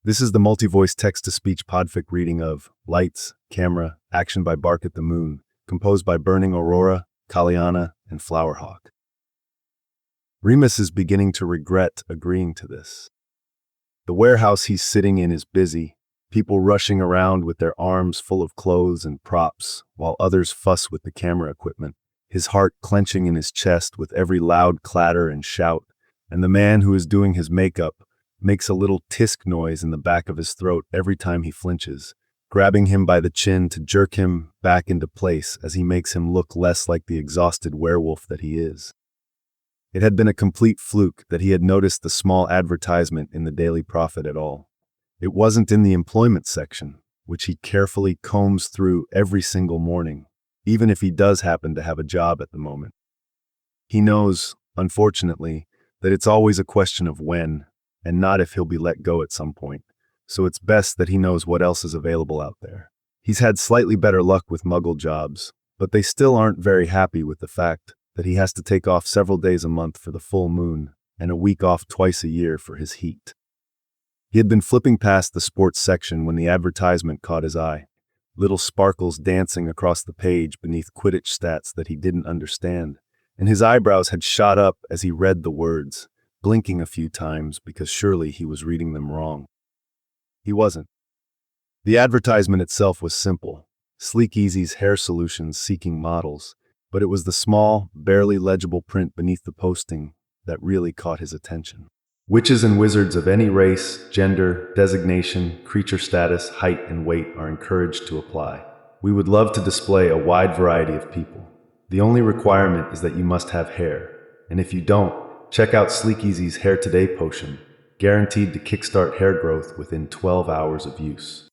This is the multi-voice text-to-speech podfic reading of Lights, Camera, Action by Barkatthemoon, composed by Burning Aurora, Kalyana, and Flowerhawk. Remus is beginning to regret agreeing to this. The warehouse he's sitting in is busy, people rushing around with their arms full of clothes and props, while others fuss with the camera equipment, his heart clenching in his chest with every loud clatter and shout, and the man who is doing his makeup makes a little tisk noise in the back of his throat every time he flinches, grabbing him by the chin to jerk him back into place as he makes him look less like the exhausted werewolf that he is. It had been a complete fluke that he had noticed the small advertisement in the Daily Prophet at all. It wasn't in the employment section, which he carefully combs through every single morning, even if he does happen to have a job at the moment. He knows, unfortunately, that it's always a question of when, and not if he'll be let go at some point, so it's best that he knows what else is available out there. He's had slightly better luck with muggle jobs, but they still aren't very happy with the fact that he has to take off several days a month for the full moon and a week off twice a year for his heat. He had been flipping past the sports section when the advertisement caught his eye, little sparkles dancing across the page beneath Quidditch stats that he didn't understand, and his eyebrows had shot up as he read the words, blinking a few times because surely he was reading them wrong. He wasn't. The advertisement itself was simple, Sleek Easy's hair solutions seeking models, but it was the small, barely legible print beneath the posting that really caught his attention. Witches and wizards of any race, gender, designation, creature status, height, and weight are encouraged to apply. We would love to display a wide variety of people. The only requirement is that you must have hair, and if you don't, check out Sleek Easy's Hair Today potion, guaranteed to kickstart hair growth within 12 hours of use.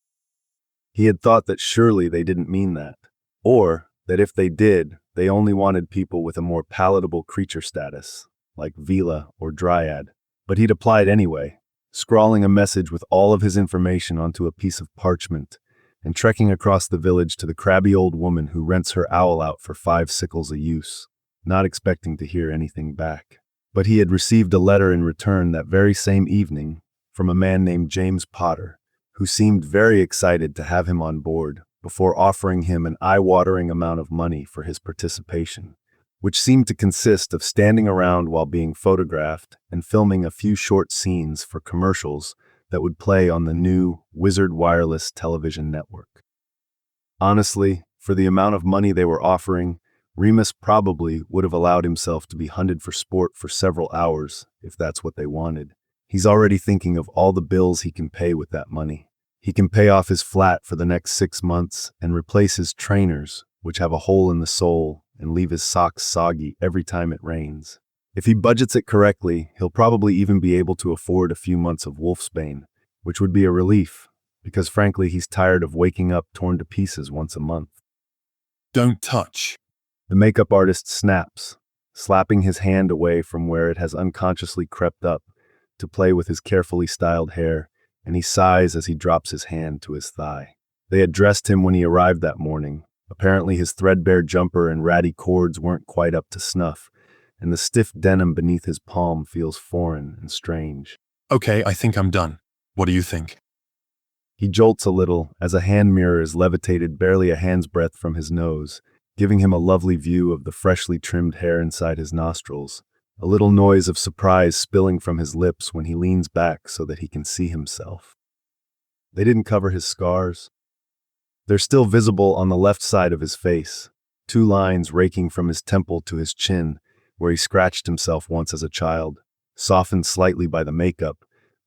He had thought that surely they didn't mean that, or that if they did, they only wanted people with a more palatable creature status, like Vila or Dryad. But he'd applied anyway, scrawling a message with all of his information onto a piece of parchment and trekking across the village to the crabby old woman who rents her owl out for 5 sickles a use, not expecting to hear anything back. But he had received a letter in return that very same evening from a man named James Potter, who seemed very excited to have him on board before offering him an eye-watering amount of money for his participation, which seemed to consist of standing around while being photographed and filming a few short scenes for commercials that would play on the new Wizard Wireless television network. Honestly, for the amount of money they were offering, Remus probably would have allowed himself to be hunted for sport for several hours, if that's what they wanted. He's already thinking of all the bills he can pay with that money. He can pay off his flat for the next 6 months and replace his trainers, which have a hole in the sole, and leave his socks soggy every time it rains. If he budgets it correctly, he'll probably even be able to afford a few months of wolfsbane, which would be a relief, because frankly he's tired of waking up torn to pieces once a month. Don't touch. The makeup artist snaps, slapping his hand away from where it has unconsciously crept up to play with his carefully styled hair, and he sighs as he drops his hand to his thigh. They had dressed him when he arrived that morning. Apparently his threadbare jumper and ratty cords weren't quite up to snuff, and the stiff denim beneath his palm feels foreign and strange. Okay, I think I'm done. What do you think? He jolts a little as a hand mirror is levitated barely a hand's breadth from his nose, giving him a lovely view of the freshly trimmed hair inside his nostrils, a little noise of surprise spilling from his lips when he leans back so that he can see himself. They didn't cover his scars. They're still visible on the left side of his face, 2 lines raking from his temple to his chin, where he scratched himself once as a child, softened slightly by the makeup,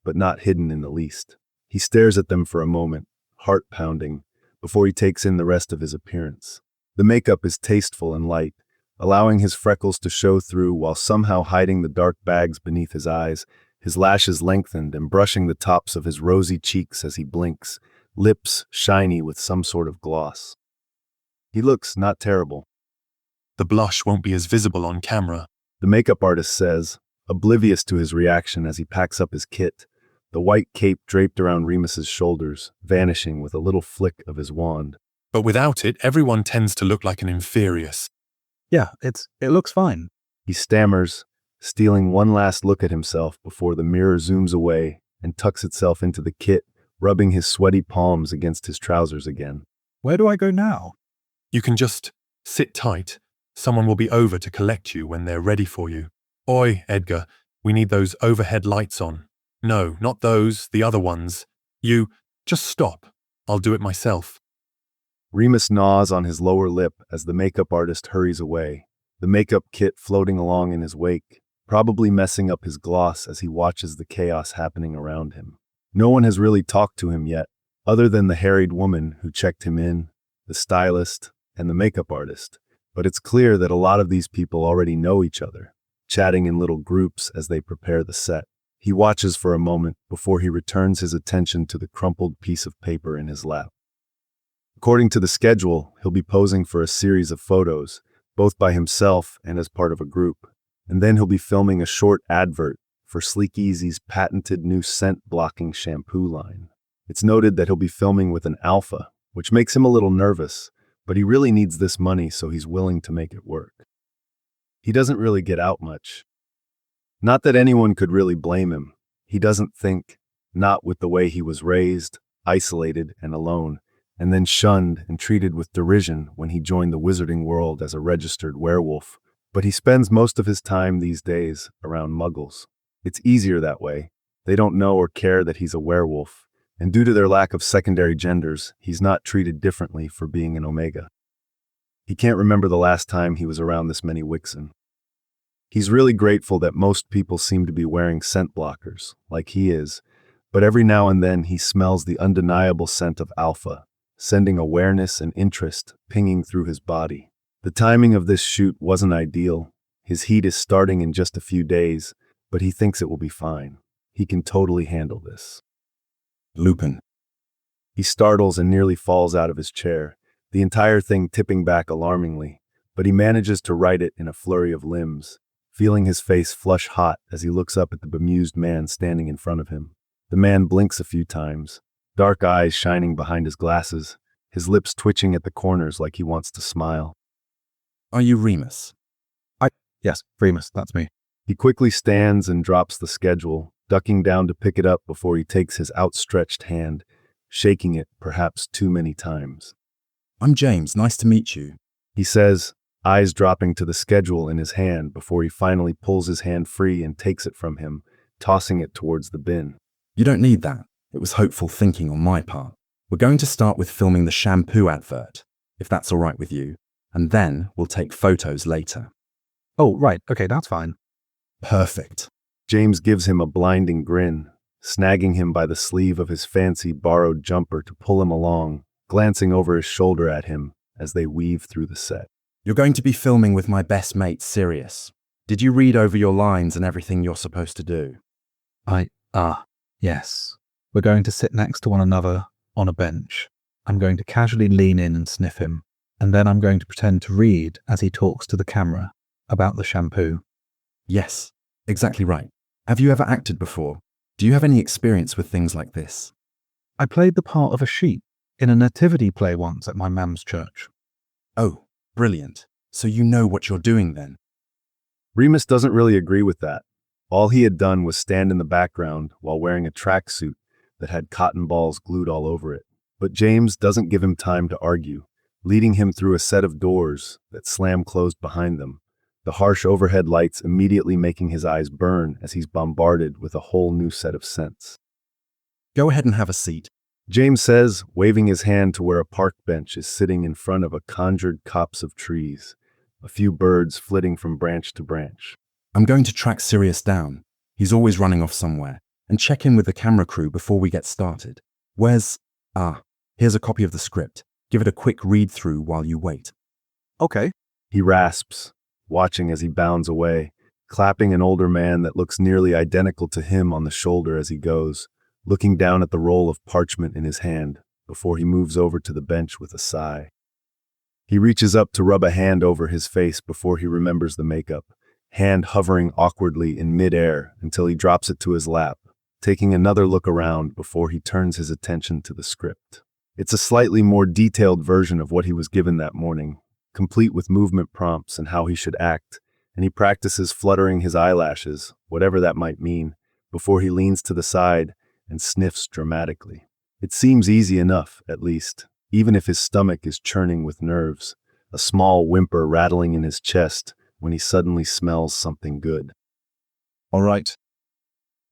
but not hidden in the least. He stares at them for a moment, heart pounding, before he takes in the rest of his appearance. The makeup is tasteful and light, allowing his freckles to show through while somehow hiding the dark bags beneath his eyes, his lashes lengthened and brushing the tops of his rosy cheeks as he blinks, lips shiny with some sort of gloss. He looks not terrible. The blush won't be as visible on camera, the makeup artist says, oblivious to his reaction as he packs up his kit, the white cape draped around Remus's shoulders, vanishing with a little flick of his wand. but without it, everyone tends to look like an inferius. Yeah, it looks fine. He stammers, stealing one last look at himself before the mirror zooms away and tucks itself into the kit rubbing his sweaty palms against his trousers again. Where do I go now? You can just sit tight. Someone will be over to collect you when they're ready for you. Oi, Edgar, we need those overhead lights on. No, not those, the other ones. You, just stop. I'll do it myself. Remus gnaws on his lower lip as the makeup artist hurries away, the makeup kit floating along in his wake, probably messing up his gloss as he watches the chaos happening around him. No one has really talked to him yet, other than the harried woman who checked him in, the stylist, and the makeup artist. But it's clear that a lot of these people already know each other, chatting in little groups as they prepare the set. He watches for a moment before he returns his attention to the crumpled piece of paper in his lap. According to the schedule, he'll be posing for a series of photos, both by himself and as part of a group. And then he'll be filming a short advert for Sleek Easy's patented new scent-blocking shampoo line. It's noted that he'll be filming with an alpha, which makes him a little nervous, but he really needs this money, so he's willing to make it work. He doesn't really get out much. Not that anyone could really blame him. He doesn't think, not with the way he was raised, isolated and alone, and then shunned and treated with derision when he joined the wizarding world as a registered werewolf. But he spends most of his time these days around muggles. It's easier that way. They don't know or care that he's a werewolf, and due to their lack of secondary genders, he's not treated differently for being an Omega. He can't remember the last time he was around this many Wixen. He's really grateful that most people seem to be wearing scent blockers, like he is, but every now and then he smells the undeniable scent of alpha, sending awareness and interest pinging through his body. The timing of this shoot wasn't ideal. His heat is starting in just a few days, but he thinks it will be fine. He can totally handle this. Lupin. He startles and nearly falls out of his chair, the entire thing tipping back alarmingly, but he manages to right it in a flurry of limbs, feeling his face flush hot as he looks up at the bemused man standing in front of him. The man blinks a few times, dark eyes shining behind his glasses, his lips twitching at the corners like he wants to smile. Are you Remus? Yes, Remus, that's me. He quickly stands and drops the schedule, ducking down to pick it up before he takes his outstretched hand, shaking it perhaps too many times. I'm James, nice to meet you. He says, eyes dropping to the schedule in his hand before he finally pulls his hand free and takes it from him, tossing it towards the bin. You don't need that. It was hopeful thinking on my part. We're going to start with filming the shampoo advert, if that's all right with you, and then we'll take photos later. Oh, right, okay, that's fine. Perfect. James gives him a blinding grin, snagging him by the sleeve of his fancy borrowed jumper to pull him along, glancing over his shoulder at him as they weave through the set. You're going to be filming with my best mate, Sirius. Did you read over your lines and everything you're supposed to do? Yes. We're going to sit next to one another on a bench. I'm going to casually lean in and sniff him, and then I'm going to pretend to read as he talks to the camera about the shampoo. Yes, exactly right. Have you ever acted before? Do you have any experience with things like this? I played the part of a sheep in a nativity play once at my mum's church. Oh, brilliant. So you know what you're doing then? Remus doesn't really agree with that. All he had done was stand in the background while wearing a tracksuit that had cotton balls glued all over it. But James doesn't give him time to argue, leading him through a set of doors that slam closed behind them, the harsh overhead lights immediately making his eyes burn as he's bombarded with a whole new set of scents. Go ahead and have a seat. James says, waving his hand to where a park bench is sitting in front of a conjured copse of trees, a few birds flitting from branch to branch. I'm going to track Sirius down. He's always running off somewhere, and check in with the camera crew before we get started. Here's a copy of the script. Give it a quick read through while you wait. Okay. He rasps, watching as he bounds away, clapping an older man that looks nearly identical to him on the shoulder as he goes, looking down at the roll of parchment in his hand before he moves over to the bench with a sigh. He reaches up to rub a hand over his face before he remembers the makeup, hand hovering awkwardly in midair until he drops it to his lap, taking another look around before he turns his attention to the script. It's a slightly more detailed version of what he was given that morning, complete with movement prompts and how he should act, and he practices fluttering his eyelashes, whatever that might mean, before he leans to the side and sniffs dramatically. It seems easy enough, at least, even if his stomach is churning with nerves, a small whimper rattling in his chest when he suddenly smells something good. All right.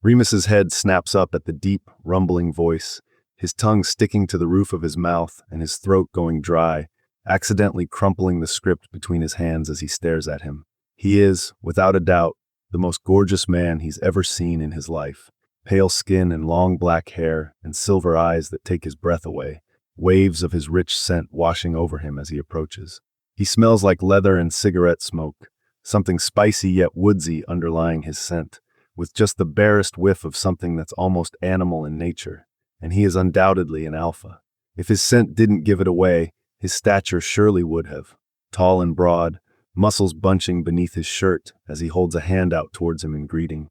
Remus's head snaps up at the deep, rumbling voice, his tongue sticking to the roof of his mouth and his throat going dry, accidentally crumpling the script between his hands as he stares at him. He is, without a doubt, the most gorgeous man he's ever seen in his life. Pale skin and long black hair and silver eyes that take his breath away, waves of his rich scent washing over him as he approaches. He smells like leather and cigarette smoke, something spicy yet woodsy underlying his scent, with just the barest whiff of something that's almost animal in nature, and he is undoubtedly an alpha. If his scent didn't give it away, his stature surely would have. Tall and broad, muscles bunching beneath his shirt as he holds a hand out towards him in greeting.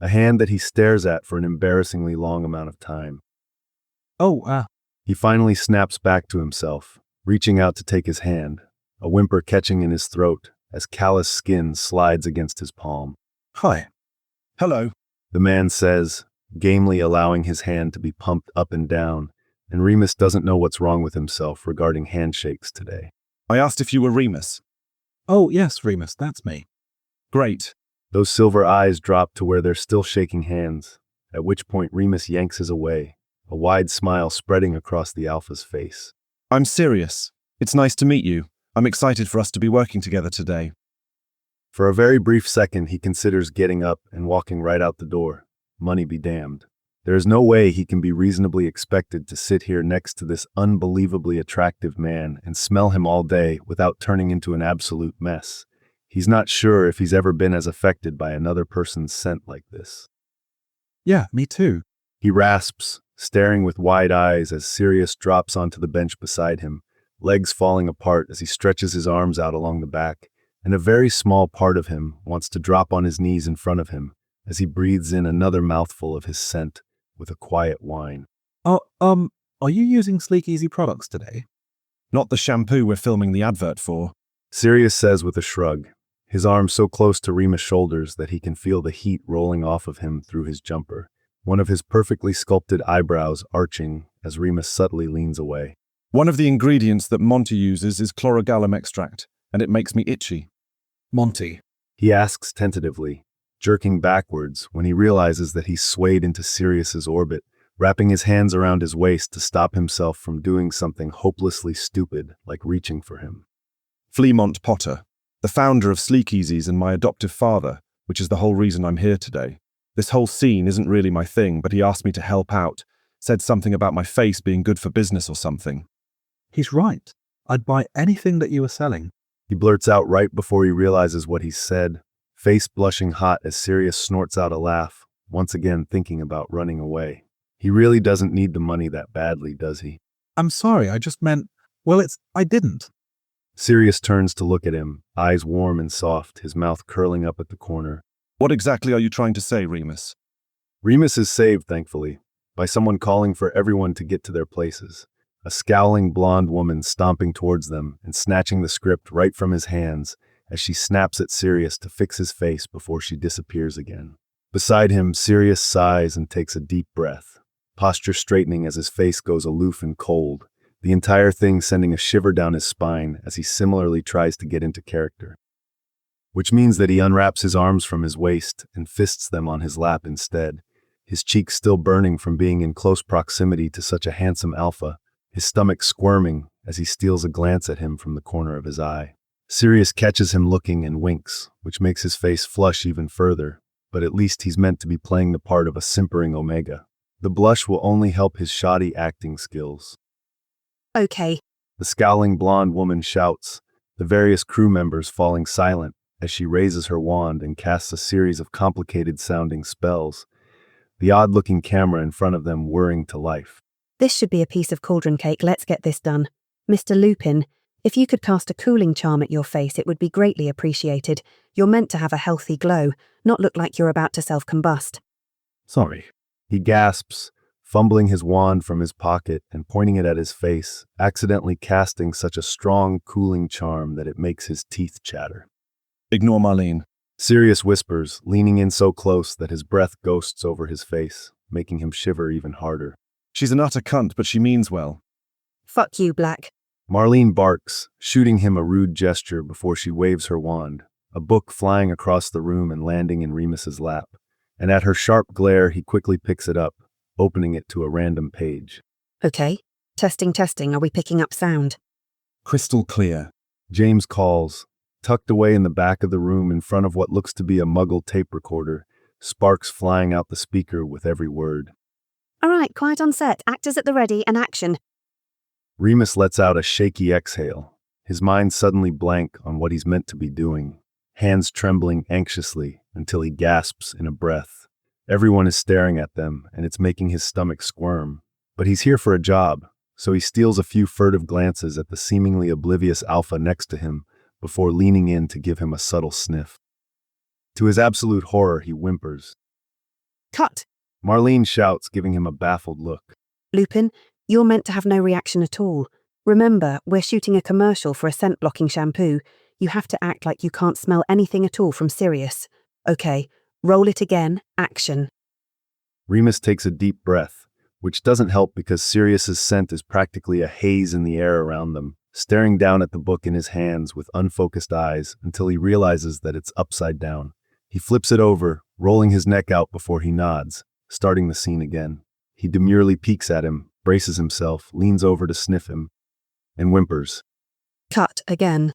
A hand that he stares at for an embarrassingly long amount of time. He finally snaps back to himself, reaching out to take his hand, a whimper catching in his throat as callous skin slides against his palm. Hi. Hello. The man says, gamely allowing his hand to be pumped up and down, and Remus doesn't know what's wrong with himself regarding handshakes today. I asked if you were Remus. Oh, yes, Remus, that's me. Great. Those silver eyes drop to where they're still shaking hands, at which point Remus yanks his away, a wide smile spreading across the alpha's face. I'm serious. It's nice to meet you. I'm excited for us to be working together today. For a very brief second, he considers getting up and walking right out the door. Money be damned. There is no way he can be reasonably expected to sit here next to this unbelievably attractive man and smell him all day without turning into an absolute mess. He's not sure if he's ever been as affected by another person's scent like this. Yeah, me too. He rasps, staring with wide eyes as Sirius drops onto the bench beside him, legs falling apart as he stretches his arms out along the back, and a very small part of him wants to drop on his knees in front of him as he breathes in another mouthful of his scent with a quiet whine. Are you using Sleek Easy products today? Not the shampoo we're filming the advert for. Sirius says with a shrug, his arm so close to Remus' shoulders that he can feel the heat rolling off of him through his jumper, one of his perfectly sculpted eyebrows arching as Remus subtly leans away. One of the ingredients that Monty uses is chlorogallum extract, and it makes me itchy. Monty. He asks tentatively, jerking backwards when he realizes that he's swayed into Sirius's orbit, wrapping his hands around his waist to stop himself from doing something hopelessly stupid like reaching for him. Fleamont Potter, the founder of Sleek Easies and my adoptive father, which is the whole reason I'm here today. This whole scene isn't really my thing, but he asked me to help out, said something about my face being good for business or something. He's right. I'd buy anything that you were selling. He blurts out right before he realizes what he's said, face blushing hot as Sirius snorts out a laugh, once again thinking about running away. He really doesn't need the money that badly, does he? I'm sorry, I just meant, I didn't. Sirius turns to look at him, eyes warm and soft, his mouth curling up at the corner. What exactly are you trying to say, Remus? Remus is saved, thankfully, by someone calling for everyone to get to their places. A scowling blonde woman stomping towards them and snatching the script right from his hands as she snaps at Sirius to fix his face before she disappears again. Beside him, Sirius sighs and takes a deep breath, posture straightening as his face goes aloof and cold, the entire thing sending a shiver down his spine as he similarly tries to get into character. Which means that he unwraps his arms from his waist and fists them on his lap instead, his cheeks still burning from being in close proximity to such a handsome alpha, his stomach squirming as he steals a glance at him from the corner of his eye. Sirius catches him looking and winks, which makes his face flush even further, but at least he's meant to be playing the part of a simpering Omega. The blush will only help his shoddy acting skills. Okay. The scowling blonde woman shouts, the various crew members falling silent as she raises her wand and casts a series of complicated-sounding spells, the odd-looking camera in front of them whirring to life. This should be a piece of cauldron cake. Let's get this done. Mr. Lupin, if you could cast a cooling charm at your face, it would be greatly appreciated. You're meant to have a healthy glow, not look like you're about to self-combust. Sorry. He gasps, fumbling his wand from his pocket and pointing it at his face, accidentally casting such a strong, cooling charm that it makes his teeth chatter. Ignore Marlene. Sirius whispers, leaning in so close that his breath ghosts over his face, making him shiver even harder. She's an utter cunt, but she means well. Fuck you, Black. Marlene barks, shooting him a rude gesture before she waves her wand, a book flying across the room and landing in Remus's lap. And at her sharp glare, he quickly picks it up, opening it to a random page. Okay. Testing, testing. Are we picking up sound? Crystal clear. James calls, tucked away in the back of the room in front of what looks to be a Muggle tape recorder, sparks flying out the speaker with every word. All right, quiet on set. Actors at the ready and action. Remus lets out a shaky exhale, his mind suddenly blank on what he's meant to be doing, hands trembling anxiously until he gasps in a breath. Everyone is staring at them, and it's making his stomach squirm. But he's here for a job, so he steals a few furtive glances at the seemingly oblivious alpha next to him before leaning in to give him a subtle sniff. To his absolute horror, he whimpers. Cut. Marlene shouts, giving him a baffled look. Lupin, you're meant to have no reaction at all. Remember, we're shooting a commercial for a scent-blocking shampoo. You have to act like you can't smell anything at all from Sirius. Okay, roll it again. Action. Remus takes a deep breath, which doesn't help because Sirius's scent is practically a haze in the air around them, staring down at the book in his hands with unfocused eyes until he realizes that it's upside down. He flips it over, rolling his neck out before he nods, starting the scene again. He demurely peeks at him, braces himself, leans over to sniff him, and whimpers. Cut again.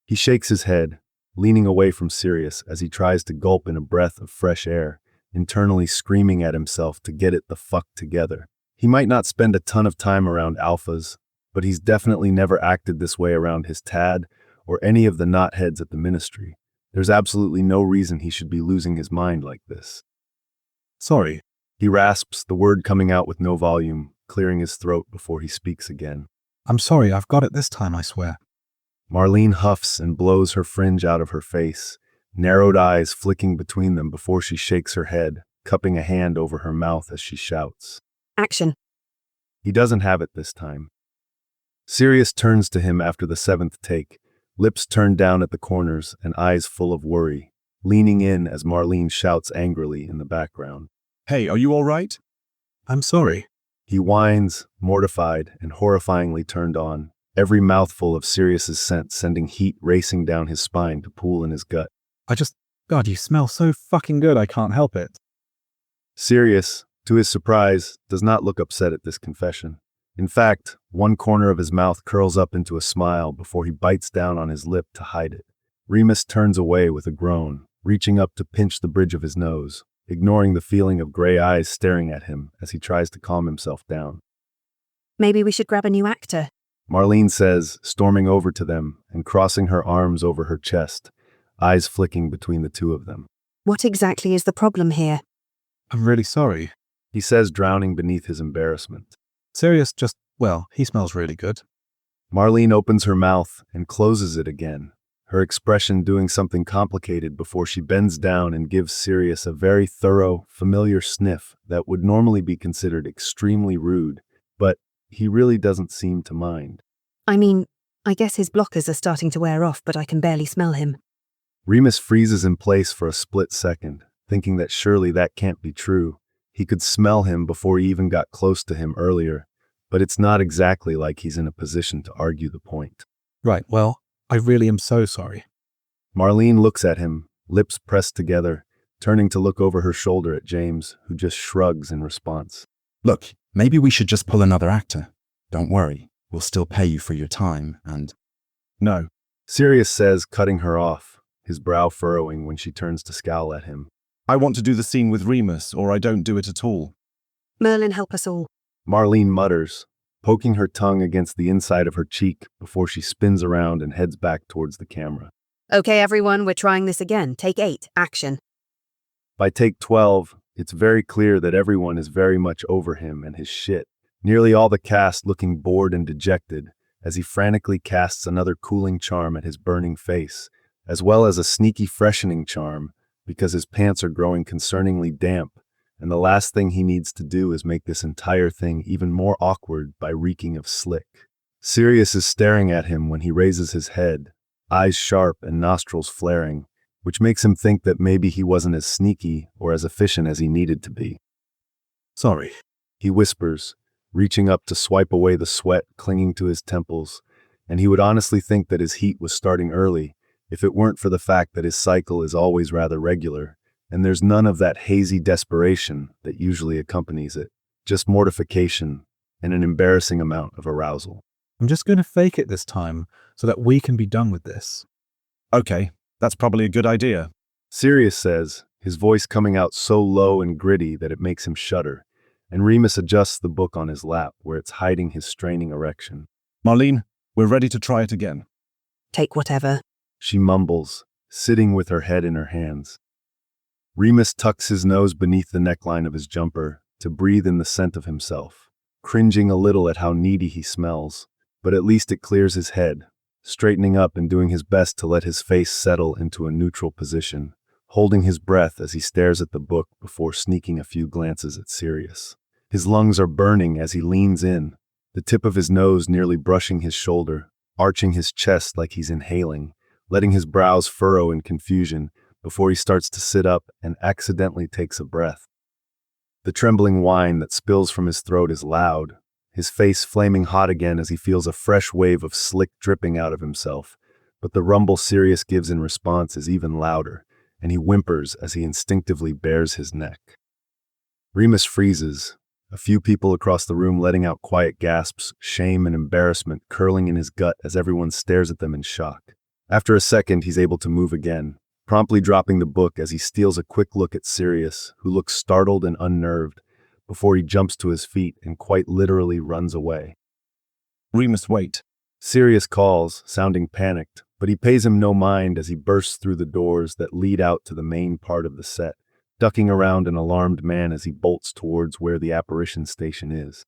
He shakes his head, leaning away from Sirius as he tries to gulp in a breath of fresh air, internally screaming at himself to get it the fuck together. He might not spend a ton of time around alphas, but he's definitely never acted this way around his Tad or any of the knotheads at the Ministry. There's absolutely no reason he should be losing his mind like this. Sorry. He rasps, the word coming out with no volume, clearing his throat before he speaks again. I'm sorry, I've got it this time, I swear. Marlene huffs and blows her fringe out of her face, narrowed eyes flicking between them before she shakes her head, cupping a hand over her mouth as she shouts. Action. He doesn't have it this time. Sirius turns to him after the seventh take, lips turned down at the corners and eyes full of worry, leaning in as Marlene shouts angrily in the background. Hey, are you all right? I'm sorry. He whines, mortified and horrifyingly turned on, every mouthful of Sirius's scent sending heat racing down his spine to pool in his gut. God, you smell so fucking good, I can't help it. Sirius, to his surprise, does not look upset at this confession. In fact, one corner of his mouth curls up into a smile before he bites down on his lip to hide it. Remus turns away with a groan, reaching up to pinch the bridge of his nose, ignoring the feeling of gray eyes staring at him as he tries to calm himself down. Maybe we should grab a new actor. Marlene says, storming over to them and crossing her arms over her chest, eyes flicking between the two of them. What exactly is the problem here? I'm really sorry. He says, drowning beneath his embarrassment. Sirius he smells really good. Marlene opens her mouth and closes it again, her expression doing something complicated before she bends down and gives Sirius a very thorough, familiar sniff that would normally be considered extremely rude, but he really doesn't seem to mind. I mean, I guess his blockers are starting to wear off, but I can barely smell him. Remus freezes in place for a split second, thinking that surely that can't be true. He could smell him before he even got close to him earlier, but it's not exactly like he's in a position to argue the point. Right, well, I really am so sorry. Marlene looks at him, lips pressed together, turning to look over her shoulder at James, who just shrugs in response. Look, maybe we should just pull another actor. Don't worry, we'll still pay you for your time and... No. Sirius says, cutting her off, his brow furrowing when she turns to scowl at him. I want to do the scene with Remus, or I don't do it at all. Merlin, help us all. Marlene mutters, poking her tongue against the inside of her cheek before she spins around and heads back towards the camera. Okay, everyone, we're trying this again. Take 8. Action. By take 12, it's very clear that everyone is very much over him and his shit, nearly all the cast looking bored and dejected as he frantically casts another cooling charm at his burning face, as well as a sneaky freshening charm because his pants are growing concerningly damp, and the last thing he needs to do is make this entire thing even more awkward by reeking of slick. Sirius is staring at him when he raises his head, eyes sharp and nostrils flaring, which makes him think that maybe he wasn't as sneaky or as efficient as he needed to be. Sorry. He whispers, reaching up to swipe away the sweat clinging to his temples, and he would honestly think that his heat was starting early if it weren't for the fact that his cycle is always rather regular, and there's none of that hazy desperation that usually accompanies it, just mortification and an embarrassing amount of arousal. I'm just going to fake it this time so that we can be done with this. Okay, that's probably a good idea. Sirius says, his voice coming out so low and gritty that it makes him shudder, and Remus adjusts the book on his lap where it's hiding his straining erection. Marlene, we're ready to try it again. Take whatever. She mumbles, sitting with her head in her hands. Remus tucks his nose beneath the neckline of his jumper to breathe in the scent of himself, cringing a little at how needy he smells, but at least it clears his head, straightening up and doing his best to let his face settle into a neutral position, holding his breath as he stares at the book before sneaking a few glances at Sirius. His lungs are burning as he leans in, the tip of his nose nearly brushing his shoulder, arching his chest like he's inhaling, letting his brows furrow in confusion before he starts to sit up and accidentally takes a breath. The trembling whine that spills from his throat is loud, his face flaming hot again as he feels a fresh wave of slick dripping out of himself, but the rumble Sirius gives in response is even louder, and he whimpers as he instinctively bares his neck. Remus freezes, a few people across the room letting out quiet gasps, shame and embarrassment curling in his gut as everyone stares at them in shock. After a second, he's able to move again, promptly dropping the book as he steals a quick look at Sirius, who looks startled and unnerved, before he jumps to his feet and quite literally runs away. Remus, wait. Sirius calls, sounding panicked, but he pays him no mind as he bursts through the doors that lead out to the main part of the set, ducking around an alarmed man as he bolts towards where the apparition station is.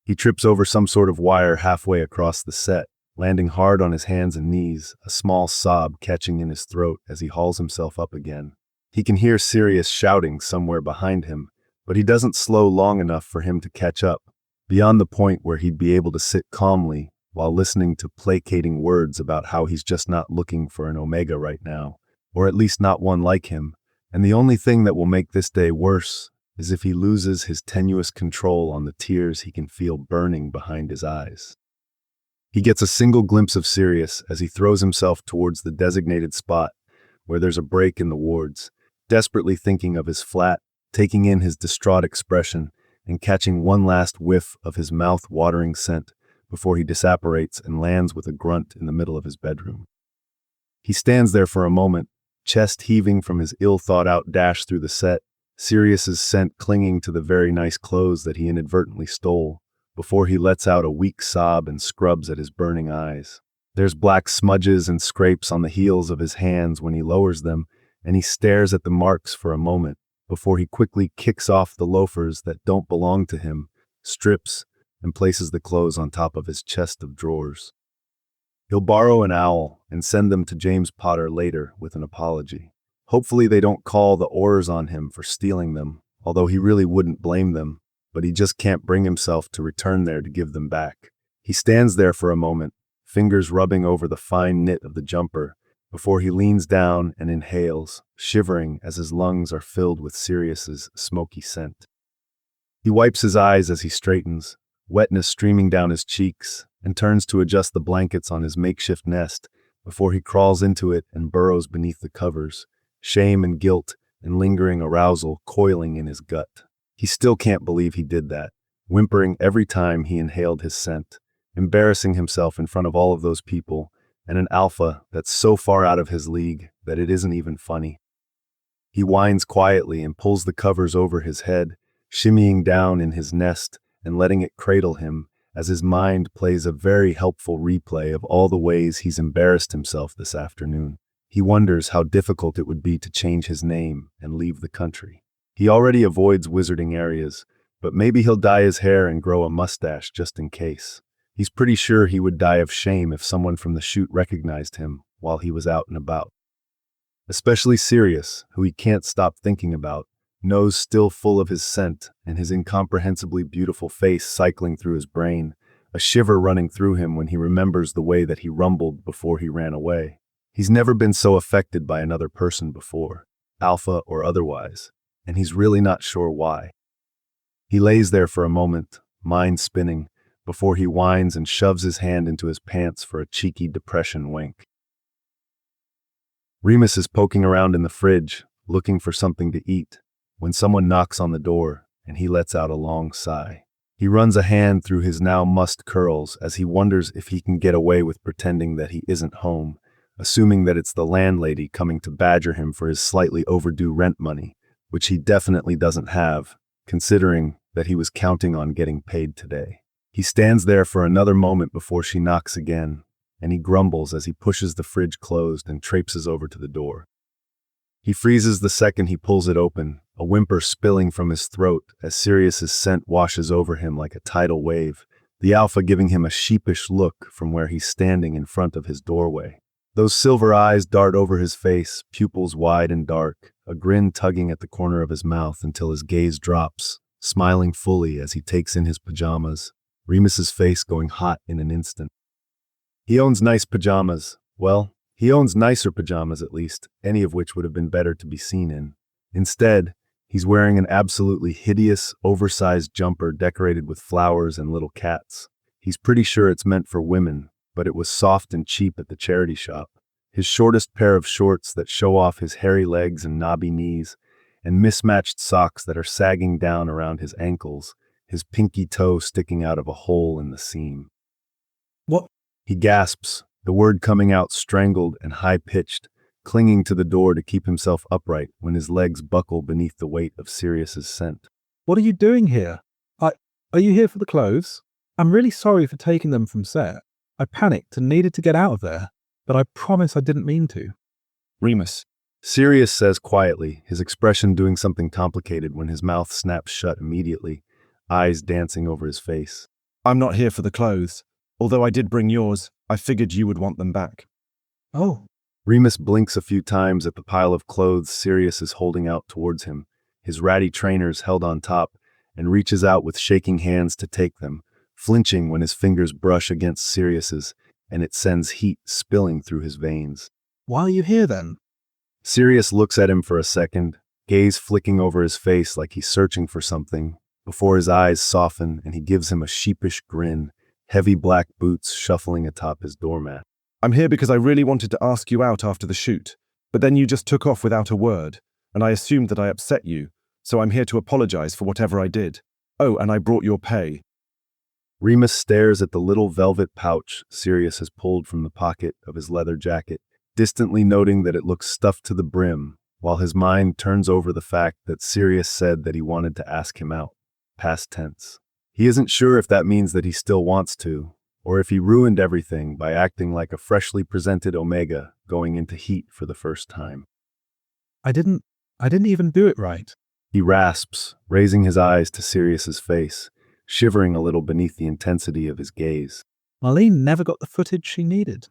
He trips over some sort of wire halfway across the set, landing hard on his hands and knees, a small sob catching in his throat as he hauls himself up again. He can hear Sirius shouting somewhere behind him, but he doesn't slow long enough for him to catch up, beyond the point where he'd be able to sit calmly while listening to placating words about how he's just not looking for an Omega right now, or at least not one like him, and the only thing that will make this day worse is if he loses his tenuous control on the tears he can feel burning behind his eyes. He gets a single glimpse of Sirius as he throws himself towards the designated spot where there's a break in the wards, desperately thinking of his flat, taking in his distraught expression, and catching one last whiff of his mouth-watering scent before he disapparates and lands with a grunt in the middle of his bedroom. He stands there for a moment, chest heaving from his ill-thought-out dash through the set, Sirius's scent clinging to the very nice clothes that he inadvertently stole, before he lets out a weak sob and scrubs at his burning eyes. There's black smudges and scrapes on the heels of his hands when he lowers them, and he stares at the marks for a moment, before he quickly kicks off the loafers that don't belong to him, strips, and places the clothes on top of his chest of drawers. He'll borrow an owl and send them to James Potter later with an apology. Hopefully they don't call the Aurors on him for stealing them, although he really wouldn't blame them, but he just can't bring himself to return there to give them back. He stands there for a moment, fingers rubbing over the fine knit of the jumper, before he leans down and inhales, shivering as his lungs are filled with Sirius's smoky scent. He wipes his eyes as he straightens, wetness streaming down his cheeks, and turns to adjust the blankets on his makeshift nest before he crawls into it and burrows beneath the covers, shame and guilt and lingering arousal coiling in his gut. He still can't believe he did that, whimpering every time he inhaled his scent, embarrassing himself in front of all of those people, and an alpha that's so far out of his league that it isn't even funny. He whines quietly and pulls the covers over his head, shimmying down in his nest and letting it cradle him as his mind plays a very helpful replay of all the ways he's embarrassed himself this afternoon. He wonders how difficult it would be to change his name and leave the country. He already avoids wizarding areas, but maybe he'll dye his hair and grow a mustache just in case. He's pretty sure he would die of shame if someone from the chute recognized him while he was out and about. Especially Sirius, who he can't stop thinking about, nose still full of his scent and his incomprehensibly beautiful face cycling through his brain, a shiver running through him when he remembers the way that he rumbled before he ran away. He's never been so affected by another person before, alpha or otherwise, and he's really not sure why. He lays there for a moment, mind spinning, before he whines and shoves his hand into his pants for a cheeky depression wink. Remus is poking around in the fridge, looking for something to eat, when someone knocks on the door, and he lets out a long sigh. He runs a hand through his now mussed curls as he wonders if he can get away with pretending that he isn't home, assuming that it's the landlady coming to badger him for his slightly overdue rent money, which he definitely doesn't have, considering that he was counting on getting paid today. He stands there for another moment before she knocks again, and he grumbles as he pushes the fridge closed and traipses over to the door. He freezes the second he pulls it open, a whimper spilling from his throat as Sirius's scent washes over him like a tidal wave, the alpha giving him a sheepish look from where he's standing in front of his doorway. Those silver eyes dart over his face, pupils wide and dark, a grin tugging at the corner of his mouth until his gaze drops, smiling fully as he takes in his pajamas, Remus's face going hot in an instant. He owns nice pajamas. Well, he owns nicer pajamas at least, any of which would have been better to be seen in. Instead, he's wearing an absolutely hideous, oversized jumper decorated with flowers and little cats. He's pretty sure it's meant for women, but it was soft and cheap at the charity shop. His shortest pair of shorts that show off his hairy legs and knobby knees, and mismatched socks that are sagging down around his ankles, his pinky toe sticking out of a hole in the seam. What? He gasps, the word coming out strangled and high-pitched, clinging to the door to keep himself upright when his legs buckle beneath the weight of Sirius's scent. What are you doing here? Are you here for the clothes? I'm really sorry for taking them from set. I panicked and needed to get out of there, but I promise I didn't mean to. Remus. Sirius says quietly, his expression doing something complicated when his mouth snaps shut immediately, eyes dancing over his face. I'm not here for the clothes. Although I did bring yours, I figured you would want them back. Oh. Remus blinks a few times at the pile of clothes Sirius is holding out towards him, his ratty trainers held on top, and reaches out with shaking hands to take them, flinching when his fingers brush against Sirius's, and it sends heat spilling through his veins. Why are you here then? Sirius looks at him for a second, gaze flicking over his face like he's searching for something, before his eyes soften and he gives him a sheepish grin, heavy black boots shuffling atop his doormat. I'm here because I really wanted to ask you out after the shoot, but then you just took off without a word, and I assumed that I upset you, so I'm here to apologize for whatever I did. Oh, and I brought your pay. Remus stares at the little velvet pouch Sirius has pulled from the pocket of his leather jacket, distantly noting that it looks stuffed to the brim, while his mind turns over the fact that Sirius said that he wanted to ask him out, past tense. He isn't sure if that means that he still wants to, or if he ruined everything by acting like a freshly presented Omega going into heat for the first time. I didn't even do it right. He rasps, raising his eyes to Sirius's face, shivering a little beneath the intensity of his gaze. Marlene never got the footage she needed.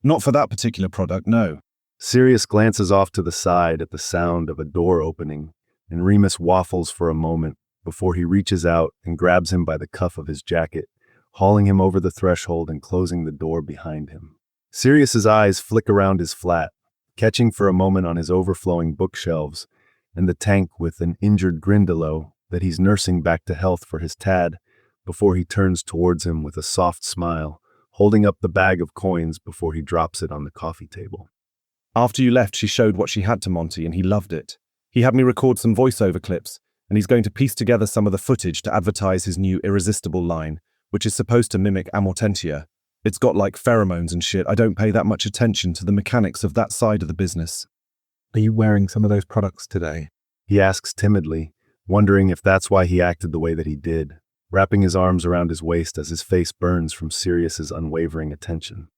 Not for that particular product, no. Sirius glances off to the side at the sound of a door opening, and Remus waffles for a moment before he reaches out and grabs him by the cuff of his jacket, hauling him over the threshold and closing the door behind him. Sirius's eyes flick around his flat, catching for a moment on his overflowing bookshelves and the tank with an injured Grindylow that he's nursing back to health for his Tad, before he turns towards him with a soft smile, holding up the bag of coins before he drops it on the coffee table. After you left, she showed what she had to Monty, and he loved it. He had me record some voiceover clips, and he's going to piece together some of the footage to advertise his new Irresistible line, which is supposed to mimic Amortentia. It's got like pheromones and shit. I don't pay that much attention to the mechanics of that side of the business. Are you wearing some of those products today? He asks timidly, wondering if that's why he acted the way that he did, wrapping his arms around his waist as his face burns from Sirius's unwavering attention.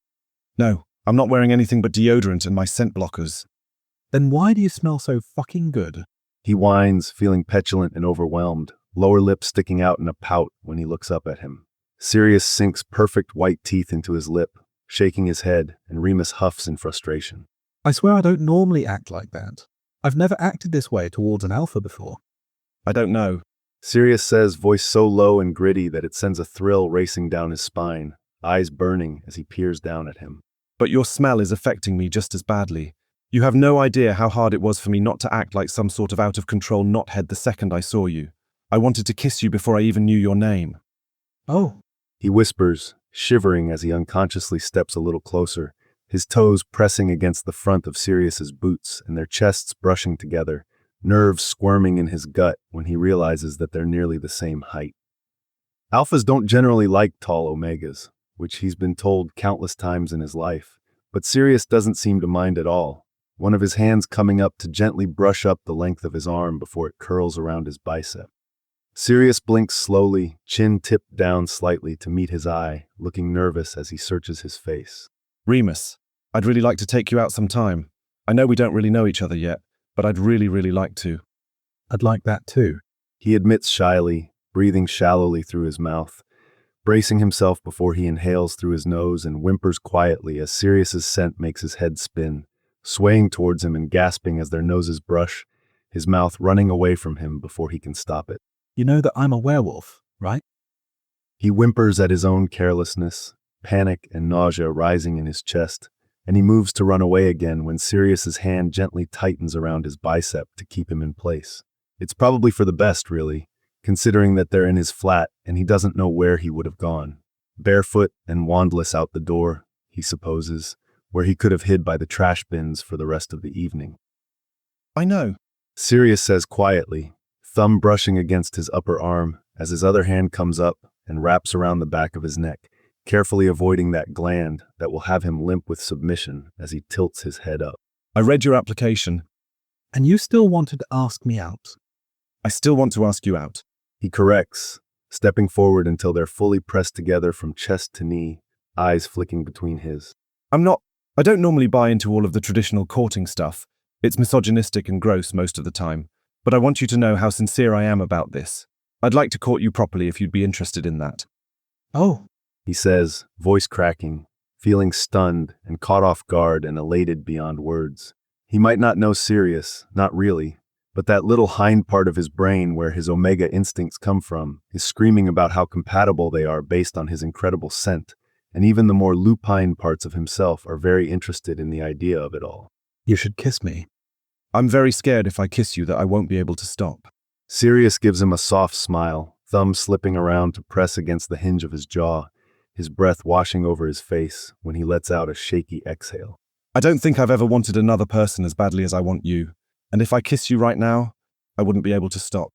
No, I'm not wearing anything but deodorant and my scent blockers. Then why do you smell so fucking good? He whines, feeling petulant and overwhelmed, lower lip sticking out in a pout when he looks up at him. Sirius sinks perfect white teeth into his lip, shaking his head, and Remus huffs in frustration. I swear I don't normally act like that. I've never acted this way towards an alpha before. I don't know. Sirius says, voice so low and gritty that it sends a thrill racing down his spine, eyes burning as he peers down at him. But your smell is affecting me just as badly. You have no idea how hard it was for me not to act like some sort of out-of-control knothead the second I saw you. I wanted to kiss you before I even knew your name. Oh, He whispers, shivering as he unconsciously steps a little closer, his toes pressing against the front of Sirius's boots and their chests brushing together, nerves squirming in his gut when he realizes that they're nearly the same height. Alphas don't generally like tall omegas, which he's been told countless times in his life, but Sirius doesn't seem to mind at all, one of his hands coming up to gently brush up the length of his arm before it curls around his bicep. Sirius blinks slowly, chin tipped down slightly to meet his eye, looking nervous as he searches his face. Remus, I'd really like to take you out sometime. I know we don't really know each other yet, but I'd really like to. I'd like that too. He admits shyly, breathing shallowly through his mouth, bracing himself before he inhales through his nose and whimpers quietly as Sirius's scent makes his head spin, swaying towards him and gasping as their noses brush, his mouth running away from him before he can stop it. You know that I'm a werewolf, right? He whimpers at his own carelessness, panic and nausea rising in his chest, and he moves to run away again when Sirius's hand gently tightens around his bicep to keep him in place. It's probably for the best, really, considering that they're in his flat and he doesn't know where he would have gone. Barefoot and wandless out the door, he supposes, where he could have hid by the trash bins for the rest of the evening. I know. Sirius says quietly, thumb brushing against his upper arm as his other hand comes up and wraps around the back of his neck, carefully avoiding that gland that will have him limp with submission as he tilts his head up. I read your application. And you still wanted to ask me out. I still want to ask you out. He corrects, stepping forward until they're fully pressed together from chest to knee, eyes flicking between his. I don't normally buy into all of the traditional courting stuff. It's misogynistic and gross most of the time. But I want you to know how sincere I am about this. I'd like to court you properly if you'd be interested in that. Oh, He says, voice cracking, feeling stunned and caught off guard and elated beyond words. He might not know Sirius, not really, but that little hind part of his brain where his omega instincts come from is screaming about how compatible they are based on his incredible scent, and even the more lupine parts of himself are very interested in the idea of it all. you should kiss me. I'm very scared if I kiss you that I won't be able to stop. Sirius gives him a soft smile, thumb slipping around to press against the hinge of his jaw, his breath washing over his face when he lets out a shaky exhale. I don't think I've ever wanted another person as badly as I want you, and if I kiss you right now, I wouldn't be able to stop.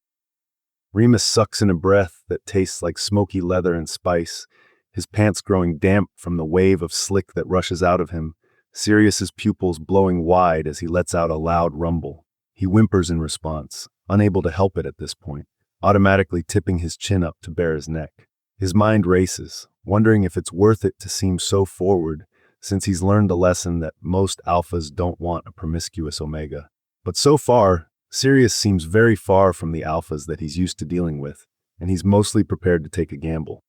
Remus sucks in a breath that tastes like smoky leather and spice, his pants growing damp from the wave of slick that rushes out of him, Sirius's pupils blowing wide as he lets out a loud rumble. He whimpers in response, unable to help it at this point, automatically tipping his chin up to bare his neck. His mind races, wondering if it's worth it to seem so forward, since he's learned the lesson that most alphas don't want a promiscuous omega. But so far, Sirius seems very far from the alphas that he's used to dealing with, and he's mostly prepared to take a gamble.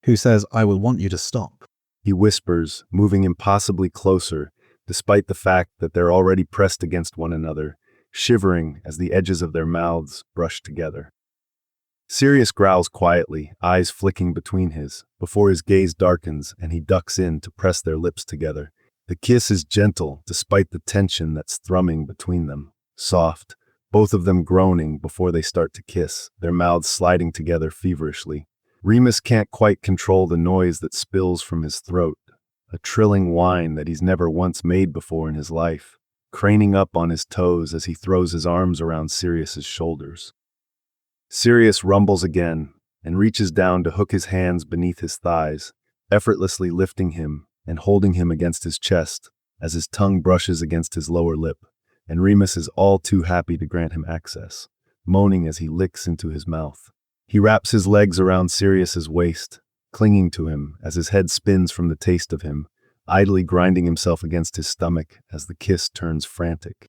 Who says I will want you to stop? He whispers, moving impossibly closer, despite the fact that they're already pressed against one another, shivering as the edges of their mouths brush together. Sirius growls quietly, eyes flicking between his, before his gaze darkens and he ducks in to press their lips together. The kiss is gentle, despite the tension that's thrumming between them. Soft, both of them groaning before they start to kiss, their mouths sliding together feverishly. Remus can't quite control the noise that spills from his throat, a trilling whine that he's never once made before in his life, craning up on his toes as he throws his arms around Sirius's shoulders. Sirius rumbles again and reaches down to hook his hands beneath his thighs, effortlessly lifting him and holding him against his chest as his tongue brushes against his lower lip, and Remus is all too happy to grant him access, moaning as he licks into his mouth. He wraps his legs around Sirius's waist, clinging to him as his head spins from the taste of him, idly grinding himself against his stomach as the kiss turns frantic.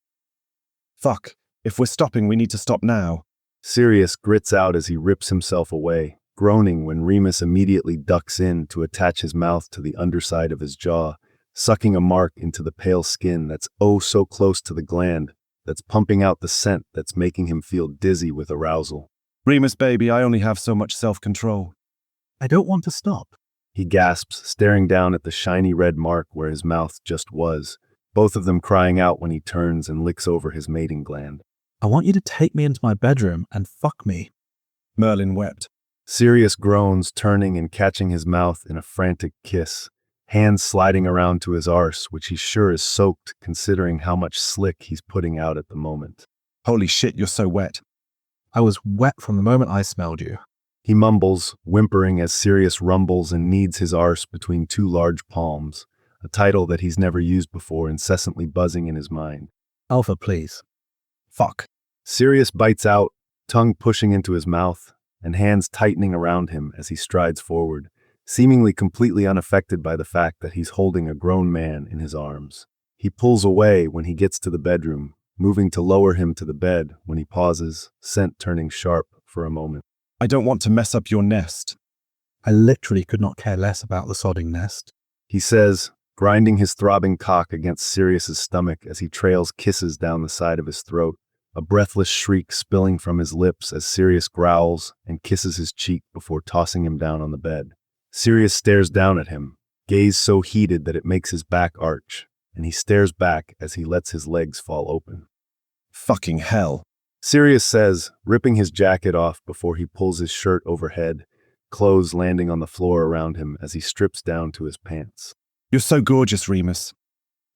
Fuck, if we're stopping, we need to stop now. Sirius grits out as he rips himself away, groaning when Remus immediately ducks in to attach his mouth to the underside of his jaw, sucking a mark into the pale skin that's oh so close to the gland that's pumping out the scent that's making him feel dizzy with arousal. Remus, baby, I only have so much self-control. I don't want to stop. He gasps, staring down at the shiny red mark where his mouth just was, both of them crying out when he turns and licks over his mating gland. I want you to take me into my bedroom and fuck me. Merlin wept. Sirius groans, turning and catching his mouth in a frantic kiss, hands sliding around to his arse, which he's sure is soaked considering how much slick he's putting out at the moment. Holy shit, you're so wet. I was wet from the moment I smelled you. He mumbles, whimpering as Sirius rumbles and kneads his arse between two large palms, a title that he's never used before incessantly buzzing in his mind. Alpha, please. Fuck. Sirius bites out, tongue pushing into his mouth, and hands tightening around him as he strides forward, seemingly completely unaffected by the fact that he's holding a grown man in his arms. He pulls away when he gets to the bedroom, moving to lower him to the bed when he pauses, scent turning sharp for a moment. I don't want to mess up your nest. I literally could not care less about the sodding nest. He says, grinding his throbbing cock against Sirius's stomach as he trails kisses down the side of his throat, a breathless shriek spilling from his lips as Sirius growls and kisses his cheek before tossing him down on the bed. Sirius stares down at him, gaze so heated that it makes his back arch, and he stares back as he lets his legs fall open. Fucking hell. Sirius says, ripping his jacket off before he pulls his shirt overhead, clothes landing on the floor around him as he strips down to his pants. You're so gorgeous, Remus.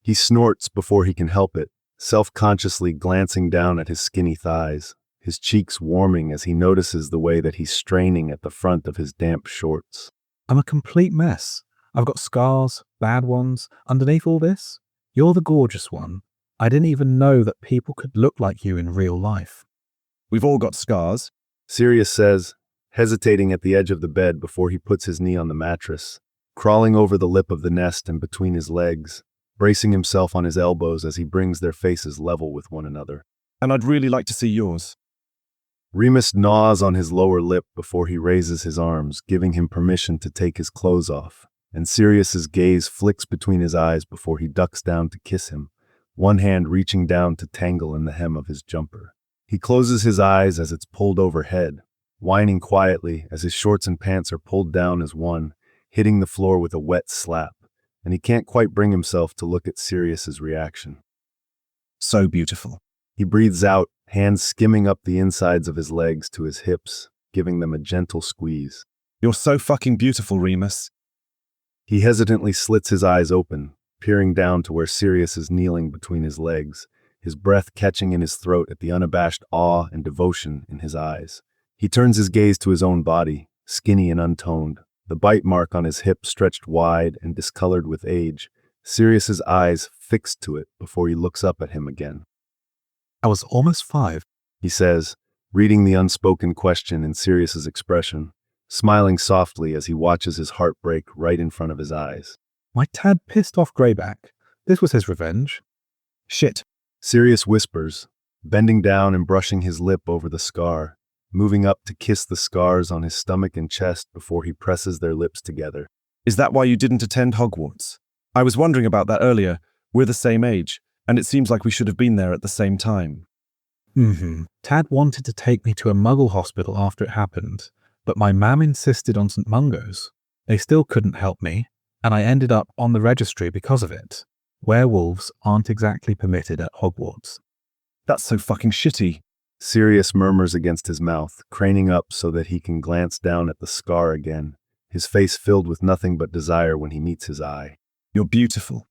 He snorts before he can help it, self-consciously glancing down at his skinny thighs, his cheeks warming as he notices the way that he's straining at the front of his damp shorts. I'm a complete mess. I've got scars, bad ones, underneath all this. You're the gorgeous one. I didn't even know that people could look like you in real life. We've all got scars. Sirius says, hesitating at the edge of the bed before he puts his knee on the mattress, crawling over the lip of the nest and between his legs, bracing himself on his elbows as he brings their faces level with one another. And I'd really like to see yours. Remus gnaws on his lower lip before he raises his arms, giving him permission to take his clothes off, and Sirius's gaze flicks between his eyes before he ducks down to kiss him, one hand reaching down to tangle in the hem of his jumper. He closes his eyes as it's pulled overhead, whining quietly as his shorts and pants are pulled down as one, hitting the floor with a wet slap, and he can't quite bring himself to look at Sirius's reaction. So beautiful. He breathes out, hands skimming up the insides of his legs to his hips, giving them a gentle squeeze. You're so fucking beautiful, Remus. He hesitantly slits his eyes open, peering down to where Sirius is kneeling between his legs, his breath catching in his throat at the unabashed awe and devotion in his eyes. He turns his gaze to his own body, skinny and untoned, the bite mark on his hip stretched wide and discolored with age, Sirius's eyes fixed to it before he looks up at him again. I was almost 5. He says, reading the unspoken question in Sirius's expression, smiling softly as he watches his heart break right in front of his eyes. My tad pissed off Greyback. This was his revenge. Shit. Sirius whispers, bending down and brushing his lip over the scar, moving up to kiss the scars on his stomach and chest before he presses their lips together. Is that why you didn't attend Hogwarts? I was wondering about that earlier. We're the same age, and it seems like we should have been there at the same time. Tad wanted to take me to a muggle hospital after it happened, but my mam insisted on St. Mungo's. They still couldn't help me, and I ended up on the registry because of it. Werewolves aren't exactly permitted at Hogwarts. That's so fucking shitty. Sirius murmurs against his mouth, craning up so that he can glance down at the scar again, his face filled with nothing but desire when he meets his eye. You're beautiful.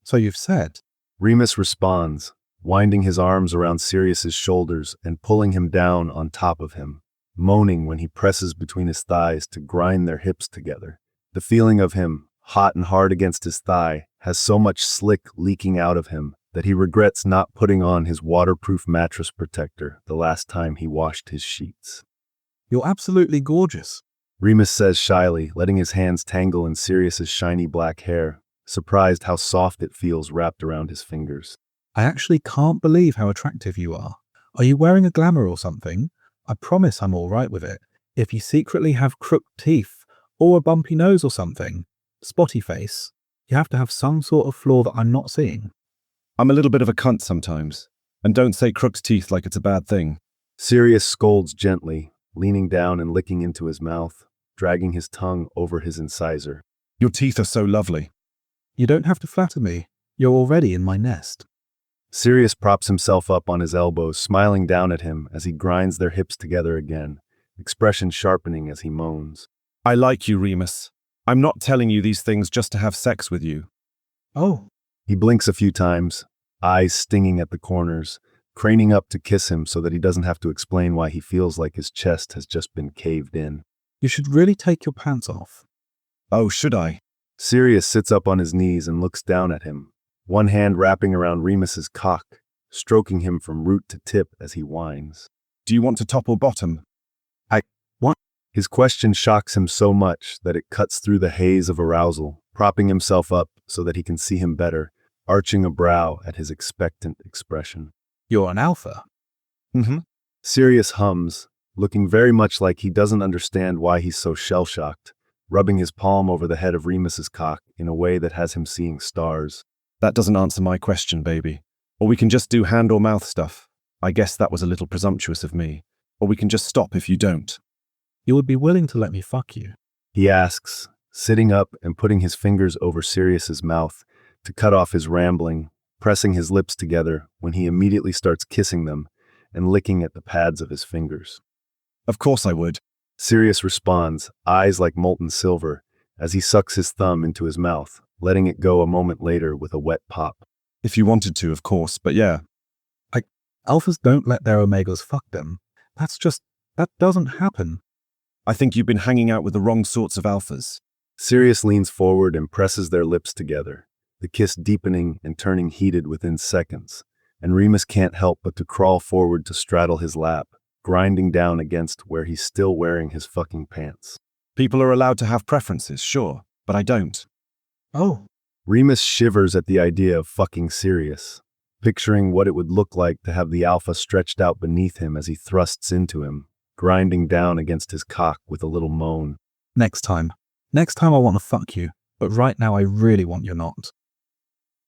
So you've said. Remus responds, winding his arms around Sirius's shoulders and pulling him down on top of him, moaning when he presses between his thighs to grind their hips together. The feeling of him, hot and hard against his thigh, has so much slick leaking out of him that he regrets not putting on his waterproof mattress protector the last time he washed his sheets. You're absolutely gorgeous. Remus says shyly, letting his hands tangle in Sirius's shiny black hair, surprised how soft it feels wrapped around his fingers. I actually can't believe how attractive you are. Are you wearing a glamour or something? I promise I'm all right with it. If you secretly have crooked teeth, or a bumpy nose or something, spotty face, you have to have some sort of flaw that I'm not seeing. I'm a little bit of a cunt sometimes, and don't say crooked teeth like it's a bad thing. Sirius scolds gently, leaning down and licking into his mouth, dragging his tongue over his incisor. Your teeth are so lovely. You don't have to flatter me. You're already in my nest. Sirius props himself up on his elbows, smiling down at him as he grinds their hips together again, expression sharpening as he moans. I like you, Remus. I'm not telling you these things just to have sex with you. Oh, He blinks a few times, eyes stinging at the corners, craning up to kiss him so that he doesn't have to explain why he feels like his chest has just been caved in. you should really take your pants off. Oh, should I? Sirius sits up on his knees and looks down at him, one hand wrapping around Remus's cock, stroking him from root to tip as he whines. Do you want to top or bottom? His question shocks him so much that it cuts through the haze of arousal, propping himself up so that he can see him better, arching a brow at his expectant expression. You're an alpha. Mm-hmm. Sirius hums, looking very much like he doesn't understand why he's so shell-shocked, rubbing his palm over the head of Remus's cock in a way that has him seeing stars. That doesn't answer my question, baby. Or we can just do hand or mouth stuff. I guess that was a little presumptuous of me. Or we can just stop if you don't. You would be willing to let me fuck you. He asks, sitting up and putting his fingers over Sirius's mouth to cut off his rambling, pressing his lips together when he immediately starts kissing them and licking at the pads of his fingers. Of course I would. Sirius responds, eyes like molten silver, as he sucks his thumb into his mouth, letting it go a moment later with a wet pop. If you wanted to, of course, but yeah. Alphas don't let their omegas fuck them. That doesn't happen. I think you've been hanging out with the wrong sorts of alphas. Sirius leans forward and presses their lips together, the kiss deepening and turning heated within seconds, and Remus can't help but to crawl forward to straddle his lap, grinding down against where he's still wearing his fucking pants. People are allowed to have preferences, sure, but I don't. Oh, Remus shivers at the idea of fucking Sirius, picturing what it would look like to have the alpha stretched out beneath him as he thrusts into him, grinding down against his cock with a little moan. next time. Next time I want to fuck you, but right now I really want you not.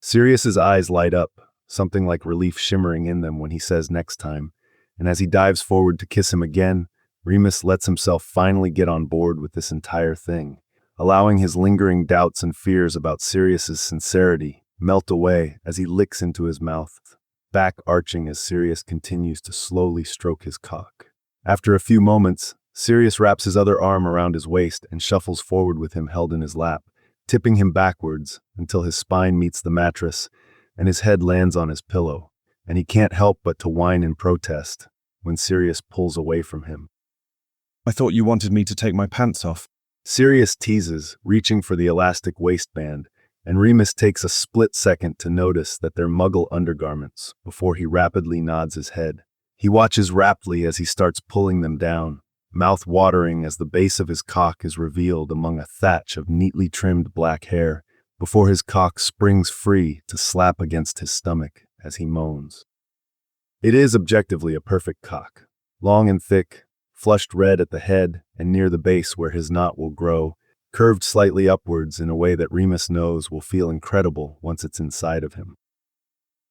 Sirius's eyes light up, something like relief shimmering in them when he says next time, and as he dives forward to kiss him again, Remus lets himself finally get on board with this entire thing, allowing his lingering doubts and fears about Sirius's sincerity melt away as he licks into his mouth, back arching as Sirius continues to slowly stroke his cock. After a few moments, Sirius wraps his other arm around his waist and shuffles forward with him held in his lap, tipping him backwards until his spine meets the mattress and his head lands on his pillow, and he can't help but to whine in protest when Sirius pulls away from him. I thought you wanted me to take my pants off. Sirius teases, reaching for the elastic waistband, and Remus takes a split second to notice that they're muggle undergarments before he rapidly nods his head. He watches raptly as he starts pulling them down, mouth watering as the base of his cock is revealed among a thatch of neatly trimmed black hair, before his cock springs free to slap against his stomach as he moans. It is objectively a perfect cock, long and thick, flushed red at the head and near the base where his knot will grow, curved slightly upwards in a way that Remus knows will feel incredible once it's inside of him.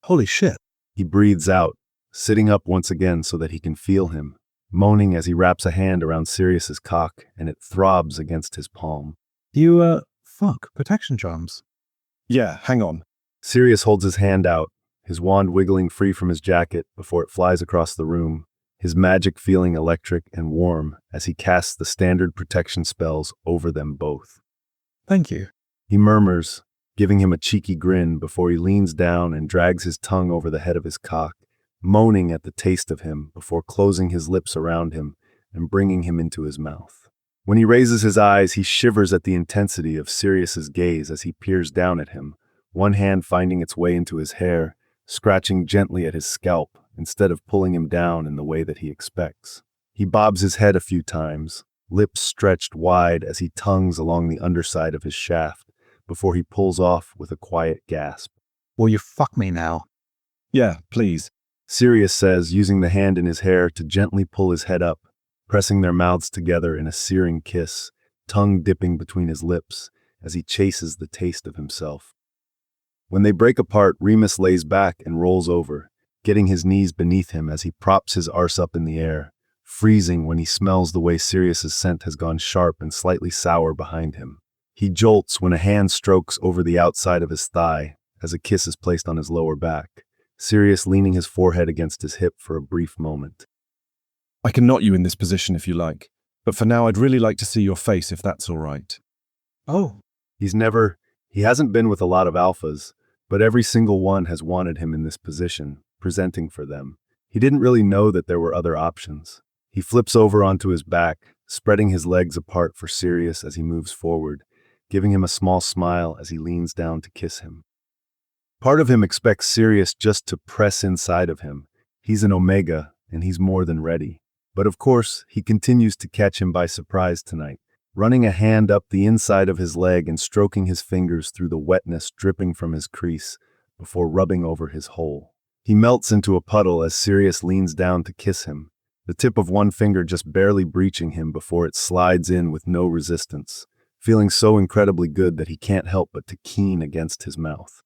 Holy shit. He breathes out, sitting up once again so that he can feel him, moaning as he wraps a hand around Sirius's cock and it throbs against his palm. You, fuck, protection charms. Yeah, hang on. Sirius holds his hand out, his wand wiggling free from his jacket before it flies across the room, his magic feeling electric and warm as he casts the standard protection spells over them both. Thank you. He murmurs, giving him a cheeky grin before he leans down and drags his tongue over the head of his cock, moaning at the taste of him before closing his lips around him and bringing him into his mouth. When he raises his eyes, he shivers at the intensity of Sirius's gaze as he peers down at him, one hand finding its way into his hair, scratching gently at his scalp instead of pulling him down in the way that he expects. He bobs his head a few times, lips stretched wide as he tongues along the underside of his shaft before he pulls off with a quiet gasp. Will you fuck me now? Yeah, please. Sirius says, using the hand in his hair to gently pull his head up, pressing their mouths together in a searing kiss, tongue dipping between his lips as he chases the taste of himself. When they break apart, Remus lays back and rolls over, getting his knees beneath him as he props his arse up in the air, freezing when he smells the way Sirius's scent has gone sharp and slightly sour behind him. He jolts when a hand strokes over the outside of his thigh as a kiss is placed on his lower back, Sirius leaning his forehead against his hip for a brief moment. I can knot you in this position if you like, but for now I'd really like to see your face if that's all right. Oh, He hasn't been with a lot of alphas, but every single one has wanted him in this position, presenting for them. He didn't really know that there were other options. He flips over onto his back, spreading his legs apart for Sirius as he moves forward, giving him a small smile as he leans down to kiss him. Part of him expects Sirius just to press inside of him. He's an Omega, and he's more than ready. But of course, he continues to catch him by surprise tonight, running a hand up the inside of his leg and stroking his fingers through the wetness dripping from his crease before rubbing over his hole. He melts into a puddle as Sirius leans down to kiss him, the tip of one finger just barely breaching him before it slides in with no resistance, feeling so incredibly good that he can't help but to keen against his mouth.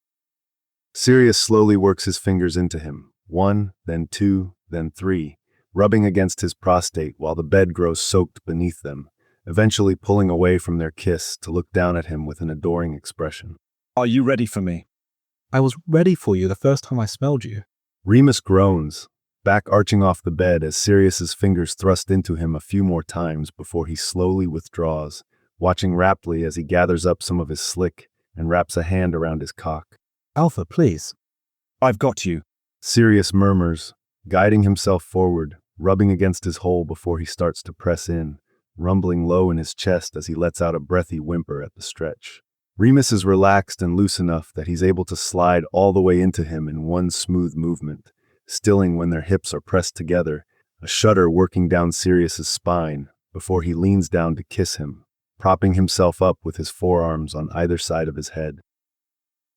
Sirius slowly works his fingers into him, 1, then 2, then 3, rubbing against his prostate while the bed grows soaked beneath them, eventually pulling away from their kiss to look down at him with an adoring expression. Are you ready for me? I was ready for you the first time I smelled you. Remus groans, back arching off the bed as Sirius's fingers thrust into him a few more times before he slowly withdraws, watching raptly as he gathers up some of his slick and wraps a hand around his cock. Alpha, please. I've got you. Sirius murmurs, guiding himself forward, rubbing against his hole before he starts to press in, rumbling low in his chest as he lets out a breathy whimper at the stretch. Remus is relaxed and loose enough that he's able to slide all the way into him in one smooth movement, stilling when their hips are pressed together, a shudder working down Sirius's spine before he leans down to kiss him, propping himself up with his forearms on either side of his head.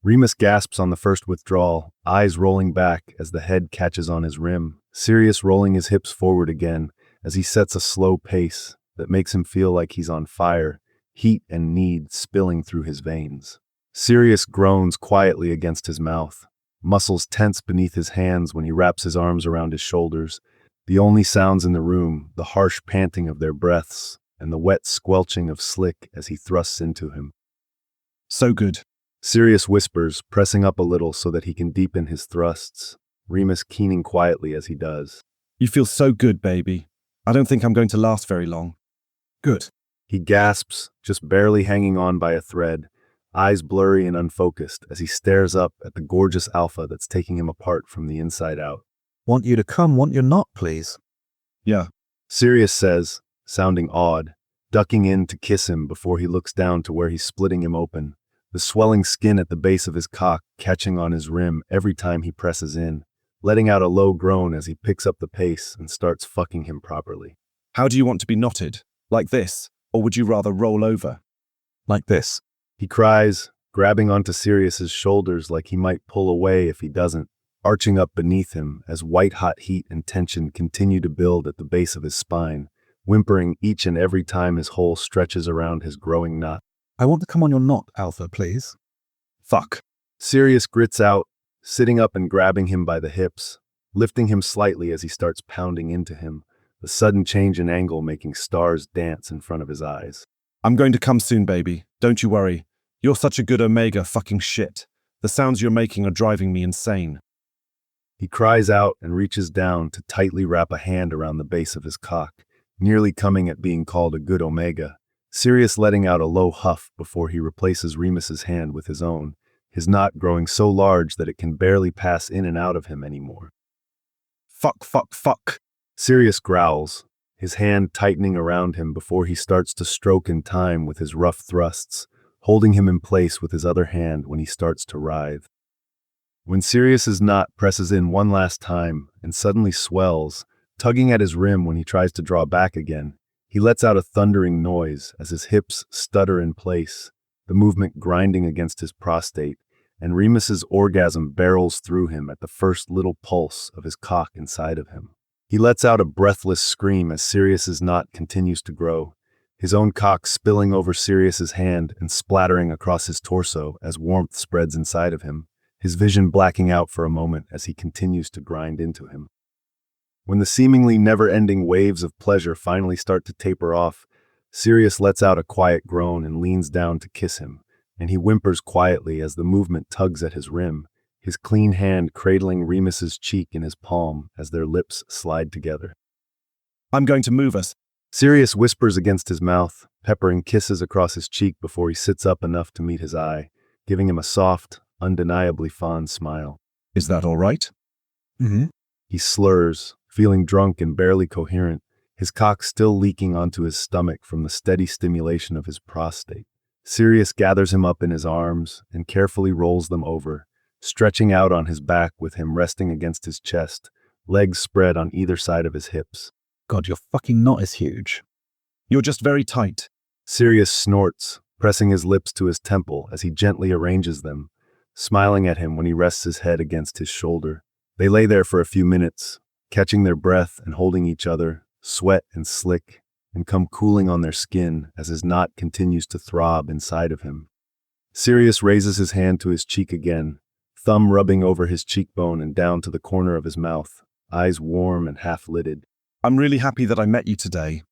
Remus gasps on the first withdrawal, eyes rolling back as the head catches on his rim, Sirius rolling his hips forward again as he sets a slow pace that makes him feel like he's on fire, heat and need spilling through his veins. Sirius groans quietly against his mouth, muscles tense beneath his hands when he wraps his arms around his shoulders, the only sounds in the room, the harsh panting of their breaths, and the wet squelching of Slick as he thrusts into him. So good. Sirius whispers, pressing up a little so that he can deepen his thrusts, Remus keening quietly as he does. You feel so good, baby. I don't think I'm going to last very long. Good. He gasps, just barely hanging on by a thread, eyes blurry and unfocused as he stares up at the gorgeous alpha that's taking him apart from the inside out. Want you to come, want you not, please. Yeah. Sirius says, sounding odd, ducking in to kiss him before he looks down to where he's splitting him open, the swelling skin at the base of his cock catching on his rim every time he presses in, letting out a low groan as he picks up the pace and starts fucking him properly. How do you want to be knotted? Like this? Or would you rather roll over? Like this. He cries, grabbing onto Sirius's shoulders like he might pull away if he doesn't, arching up beneath him as white-hot heat and tension continue to build at the base of his spine, whimpering each and every time his hole stretches around his growing knot. I want to come on your knot, Alpha, please. Fuck. Sirius grits out, sitting up and grabbing him by the hips, lifting him slightly as he starts pounding into him, the sudden change in angle making stars dance in front of his eyes. I'm going to come soon, baby. Don't you worry. You're such a good Omega fucking shit. The sounds you're making are driving me insane. He cries out and reaches down to tightly wrap a hand around the base of his cock, nearly coming at being called a good Omega, Sirius letting out a low huff before he replaces Remus's hand with his own, his knot growing so large that it can barely pass in and out of him anymore. Fuck, fuck, fuck. Sirius growls, his hand tightening around him before he starts to stroke in time with his rough thrusts, holding him in place with his other hand when he starts to writhe. When Sirius's knot presses in one last time and suddenly swells, tugging at his rim when he tries to draw back again, he lets out a thundering noise as his hips stutter in place, the movement grinding against his prostate, and Remus's orgasm barrels through him at the first little pulse of his cock inside of him. He lets out a breathless scream as Sirius's knot continues to grow, his own cock spilling over Sirius's hand and splattering across his torso as warmth spreads inside of him, his vision blacking out for a moment as he continues to grind into him. When the seemingly never-ending waves of pleasure finally start to taper off, Sirius lets out a quiet groan and leans down to kiss him, and he whimpers quietly as the movement tugs at his rim, his clean hand cradling Remus's cheek in his palm as their lips slide together. I'm going to move us. Sirius whispers against his mouth, peppering kisses across his cheek before he sits up enough to meet his eye, giving him a soft, undeniably fond smile. Is that all right? Mm-hmm. He slurs, feeling drunk and barely coherent, his cock still leaking onto his stomach from the steady stimulation of his prostate. Sirius gathers him up in his arms and carefully rolls them over, stretching out on his back with him resting against his chest, legs spread on either side of his hips. God, your fucking knot is huge. You're just very tight. Sirius snorts, pressing his lips to his temple as he gently arranges them, smiling at him when he rests his head against his shoulder. They lay there for a few minutes, catching their breath and holding each other, sweat and slick, and come cooling on their skin as his knot continues to throb inside of him. Sirius raises his hand to his cheek again, thumb rubbing over his cheekbone and down to the corner of his mouth, eyes warm and half-lidded. I'm really happy that I met you today.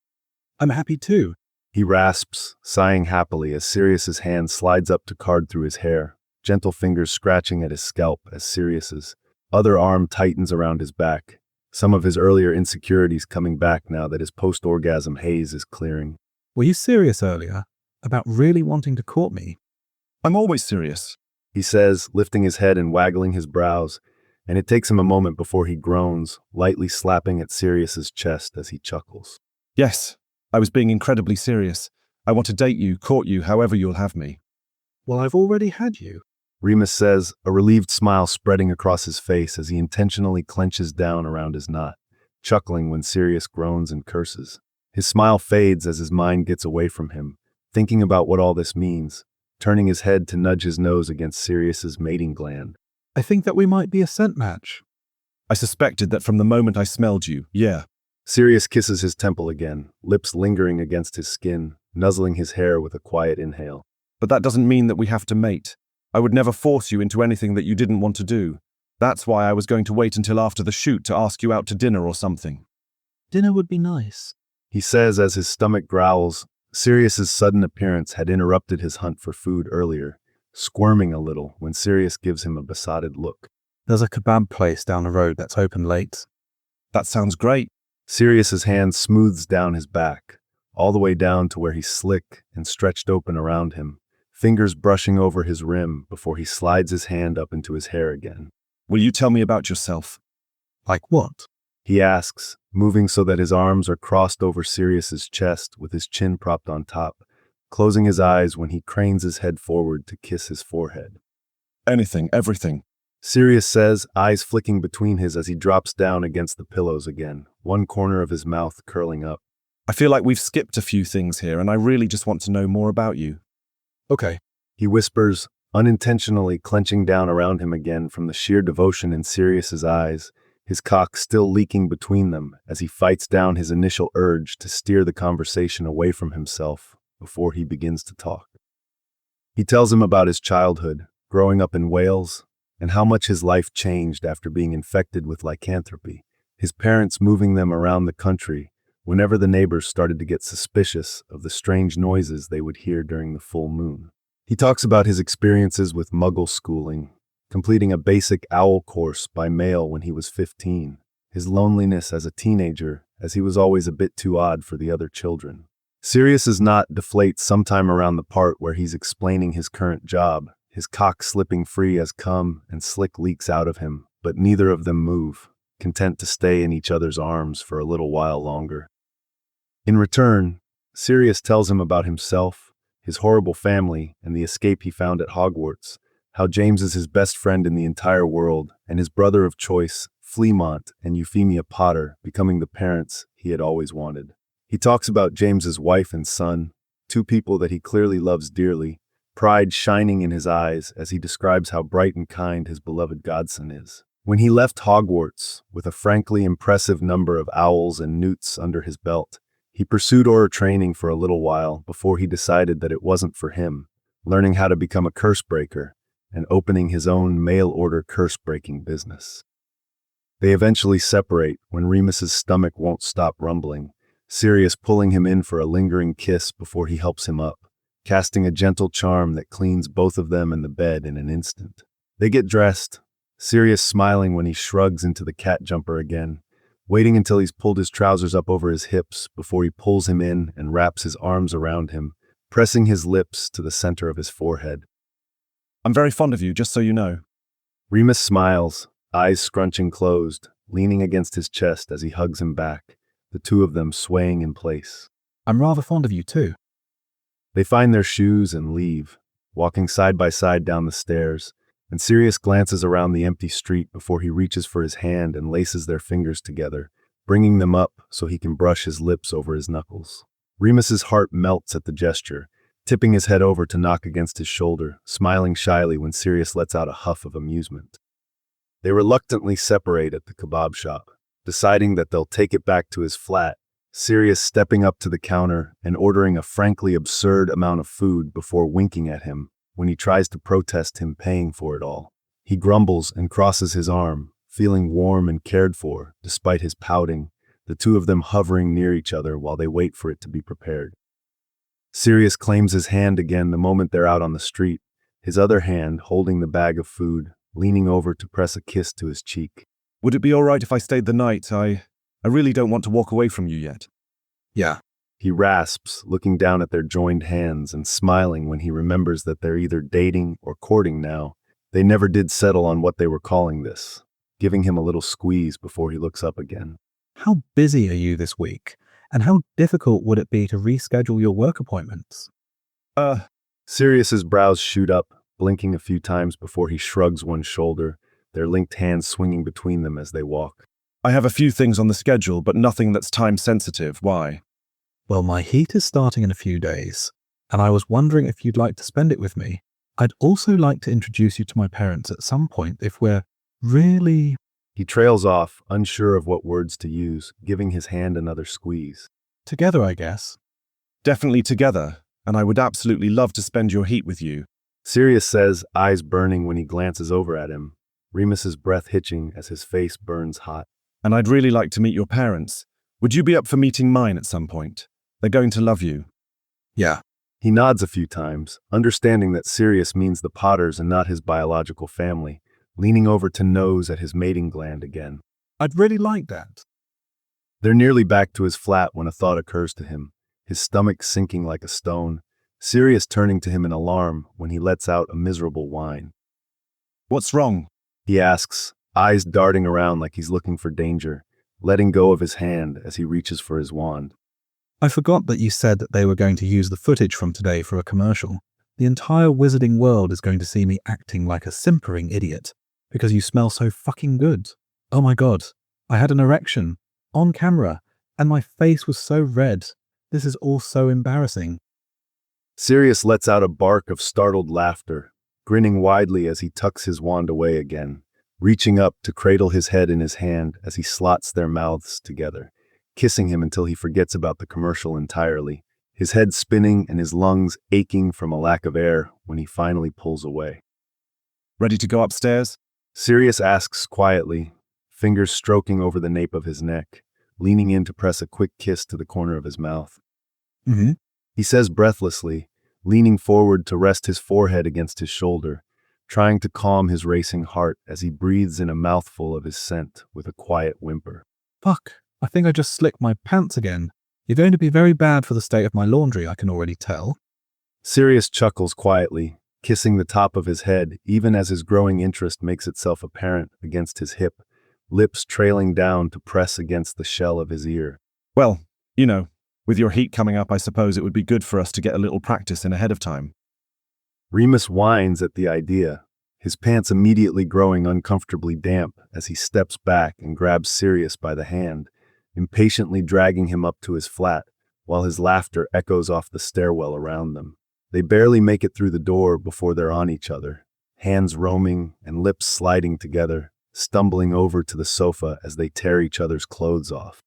I'm happy too. He rasps, sighing happily as Sirius's hand slides up to card through his hair, gentle fingers scratching at his scalp as Sirius's other arm tightens around his back, some of his earlier insecurities coming back now that his post-orgasm haze is clearing. Were you serious earlier about really wanting to court me? I'm always serious. He says, lifting his head and waggling his brows, and it takes him a moment before he groans, lightly slapping at Sirius's chest as he chuckles. Yes, I was being incredibly serious. I want to date you, court you, however you'll have me. Well, I've already had you. Remus says, a relieved smile spreading across his face as he intentionally clenches down around his knot, chuckling when Sirius groans and curses. His smile fades as his mind gets away from him, thinking about what all this means, turning his head to nudge his nose against Sirius's mating gland. I think that we might be a scent match. I suspected that from the moment I smelled you, yeah. Sirius kisses his temple again, lips lingering against his skin, nuzzling his hair with a quiet inhale. But that doesn't mean that we have to mate. I would never force you into anything that you didn't want to do. That's why I was going to wait until after the shoot to ask you out to dinner or something. Dinner would be nice. He says as his stomach growls. Sirius's sudden appearance had interrupted his hunt for food earlier, squirming a little when Sirius gives him a besotted look. There's a kebab place down the road that's open late. That sounds great. Sirius's hand smooths down his back, all the way down to where he's slick and stretched open around him, fingers brushing over his rim before he slides his hand up into his hair again. Will you tell me about yourself? Like what? He asks, moving so that his arms are crossed over Sirius's chest with his chin propped on top, closing his eyes when he cranes his head forward to kiss his forehead. Anything, everything. Sirius says, eyes flicking between his as he drops down against the pillows again, one corner of his mouth curling up. I feel like we've skipped a few things here, and I really just want to know more about you. Okay. He whispers, unintentionally clenching down around him again from the sheer devotion in Sirius's eyes, his cock still leaking between them as he fights down his initial urge to steer the conversation away from himself before he begins to talk. He tells him about his childhood, growing up in Wales, and how much his life changed after being infected with lycanthropy, his parents moving them around the country whenever the neighbors started to get suspicious of the strange noises they would hear during the full moon. He talks about his experiences with Muggle schooling, completing a basic owl course by mail when he was 15, his loneliness as a teenager, as he was always a bit too odd for the other children. Sirius's knot deflates sometime around the part where he's explaining his current job, his cock slipping free as cum and slick leaks out of him, but neither of them move, content to stay in each other's arms for a little while longer. In return, Sirius tells him about himself, his horrible family, and the escape he found at Hogwarts, how James is his best friend in the entire world, and his brother of choice, Fleamont and Euphemia Potter, becoming the parents he had always wanted. He talks about James's wife and son, two people that he clearly loves dearly, pride shining in his eyes as he describes how bright and kind his beloved godson is. When he left Hogwarts, with a frankly impressive number of owls and newts under his belt, he pursued Auror training for a little while before he decided that it wasn't for him, learning how to become a curse breaker and opening his own mail-order curse-breaking business. They eventually separate when Remus's stomach won't stop rumbling, Sirius pulling him in for a lingering kiss before he helps him up, casting a gentle charm that cleans both of them and the bed in an instant. They get dressed, Sirius smiling when he shrugs into the cat jumper again, waiting until he's pulled his trousers up over his hips before he pulls him in and wraps his arms around him, pressing his lips to the center of his forehead. I'm very fond of you, just so you know. Remus smiles, eyes scrunching closed, leaning against his chest as he hugs him back, the two of them swaying in place. I'm rather fond of you too. They find their shoes and leave, walking side by side down the stairs, and Sirius glances around the empty street before he reaches for his hand and laces their fingers together, bringing them up so he can brush his lips over his knuckles. Remus's heart melts at the gesture, tipping his head over to knock against his shoulder, smiling shyly when Sirius lets out a huff of amusement. They reluctantly separate at the kebab shop, deciding that they'll take it back to his flat, Sirius stepping up to the counter and ordering a frankly absurd amount of food before winking at him when he tries to protest him paying for it all. He grumbles and crosses his arm, feeling warm and cared for despite his pouting, the two of them hovering near each other while they wait for it to be prepared. Sirius claims his hand again the moment they're out on the street, his other hand holding the bag of food, leaning over to press a kiss to his cheek. Would it be all right if I stayed the night? I really don't want to walk away from you yet. Yeah. He rasps, looking down at their joined hands and smiling when he remembers that they're either dating or courting now. They never did settle on what they were calling this, giving him a little squeeze before he looks up again. How busy are you this week? And how difficult would it be to reschedule your work appointments? Sirius's brows shoot up, blinking a few times before he shrugs one shoulder, their linked hands swinging between them as they walk. I have a few things on the schedule, but nothing that's time sensitive. Why? Well, my heat is starting in a few days, and I was wondering if you'd like to spend it with me. I'd also like to introduce you to my parents at some point if we're really... He trails off, unsure of what words to use, giving his hand another squeeze. together, I guess. Definitely together, and I would absolutely love to spend your heat with you. Sirius says, eyes burning when he glances over at him, Remus's breath hitching as his face burns hot. And I'd really like to meet your parents. Would you be up for meeting mine at some point? They're going to love you. Yeah. He nods a few times, understanding that Sirius means the Potters and not his biological family, leaning over to nose at his mating gland again. I'd really like that. They're nearly back to his flat when a thought occurs to him, his stomach sinking like a stone, Sirius turning to him in alarm when he lets out a miserable whine. What's wrong? He asks, eyes darting around like he's looking for danger, letting go of his hand as he reaches for his wand. I forgot that you said that they were going to use the footage from today for a commercial. The entire wizarding world is going to see me acting like a simpering idiot because you smell so fucking good. Oh my god, I had an erection on camera and my face was so red. This is all so embarrassing. Sirius lets out a bark of startled laughter, grinning widely as he tucks his wand away again, reaching up to cradle his head in his hand as he slots their mouths together, kissing him until he forgets about the commercial entirely, his head spinning and his lungs aching from a lack of air when he finally pulls away. Ready to go upstairs? Sirius asks quietly, fingers stroking over the nape of his neck, leaning in to press a quick kiss to the corner of his mouth. Mm-hmm. He says breathlessly, leaning forward to rest his forehead against his shoulder, trying to calm his racing heart as he breathes in a mouthful of his scent with a quiet whimper. Fuck, I think I just slicked my pants again. You're going to be very bad for the state of my laundry, I can already tell. Sirius chuckles quietly, kissing the top of his head even as his growing interest makes itself apparent against his hip, lips trailing down to press against the shell of his ear. Well, you know, with your heat coming up, I suppose it would be good for us to get a little practice in ahead of time. Remus whines at the idea, his pants immediately growing uncomfortably damp as he steps back and grabs Sirius by the hand, impatiently dragging him up to his flat, while his laughter echoes off the stairwell around them. They barely make it through the door before they're on each other, hands roaming and lips sliding together, stumbling over to the sofa as they tear each other's clothes off.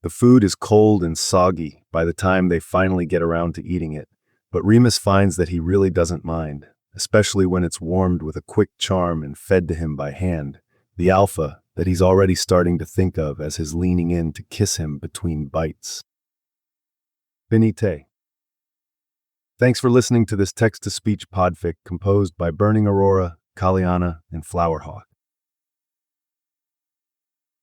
The food is cold and soggy by the time they finally get around to eating it, but Remus finds that he really doesn't mind, especially when it's warmed with a quick charm and fed to him by hand, the alpha that he's already starting to think of as his leaning in to kiss him between bites. Finite. Thanks for listening to this text-to-speech podfic composed by Burning Aurora, Kaliana, and Flowerhawk.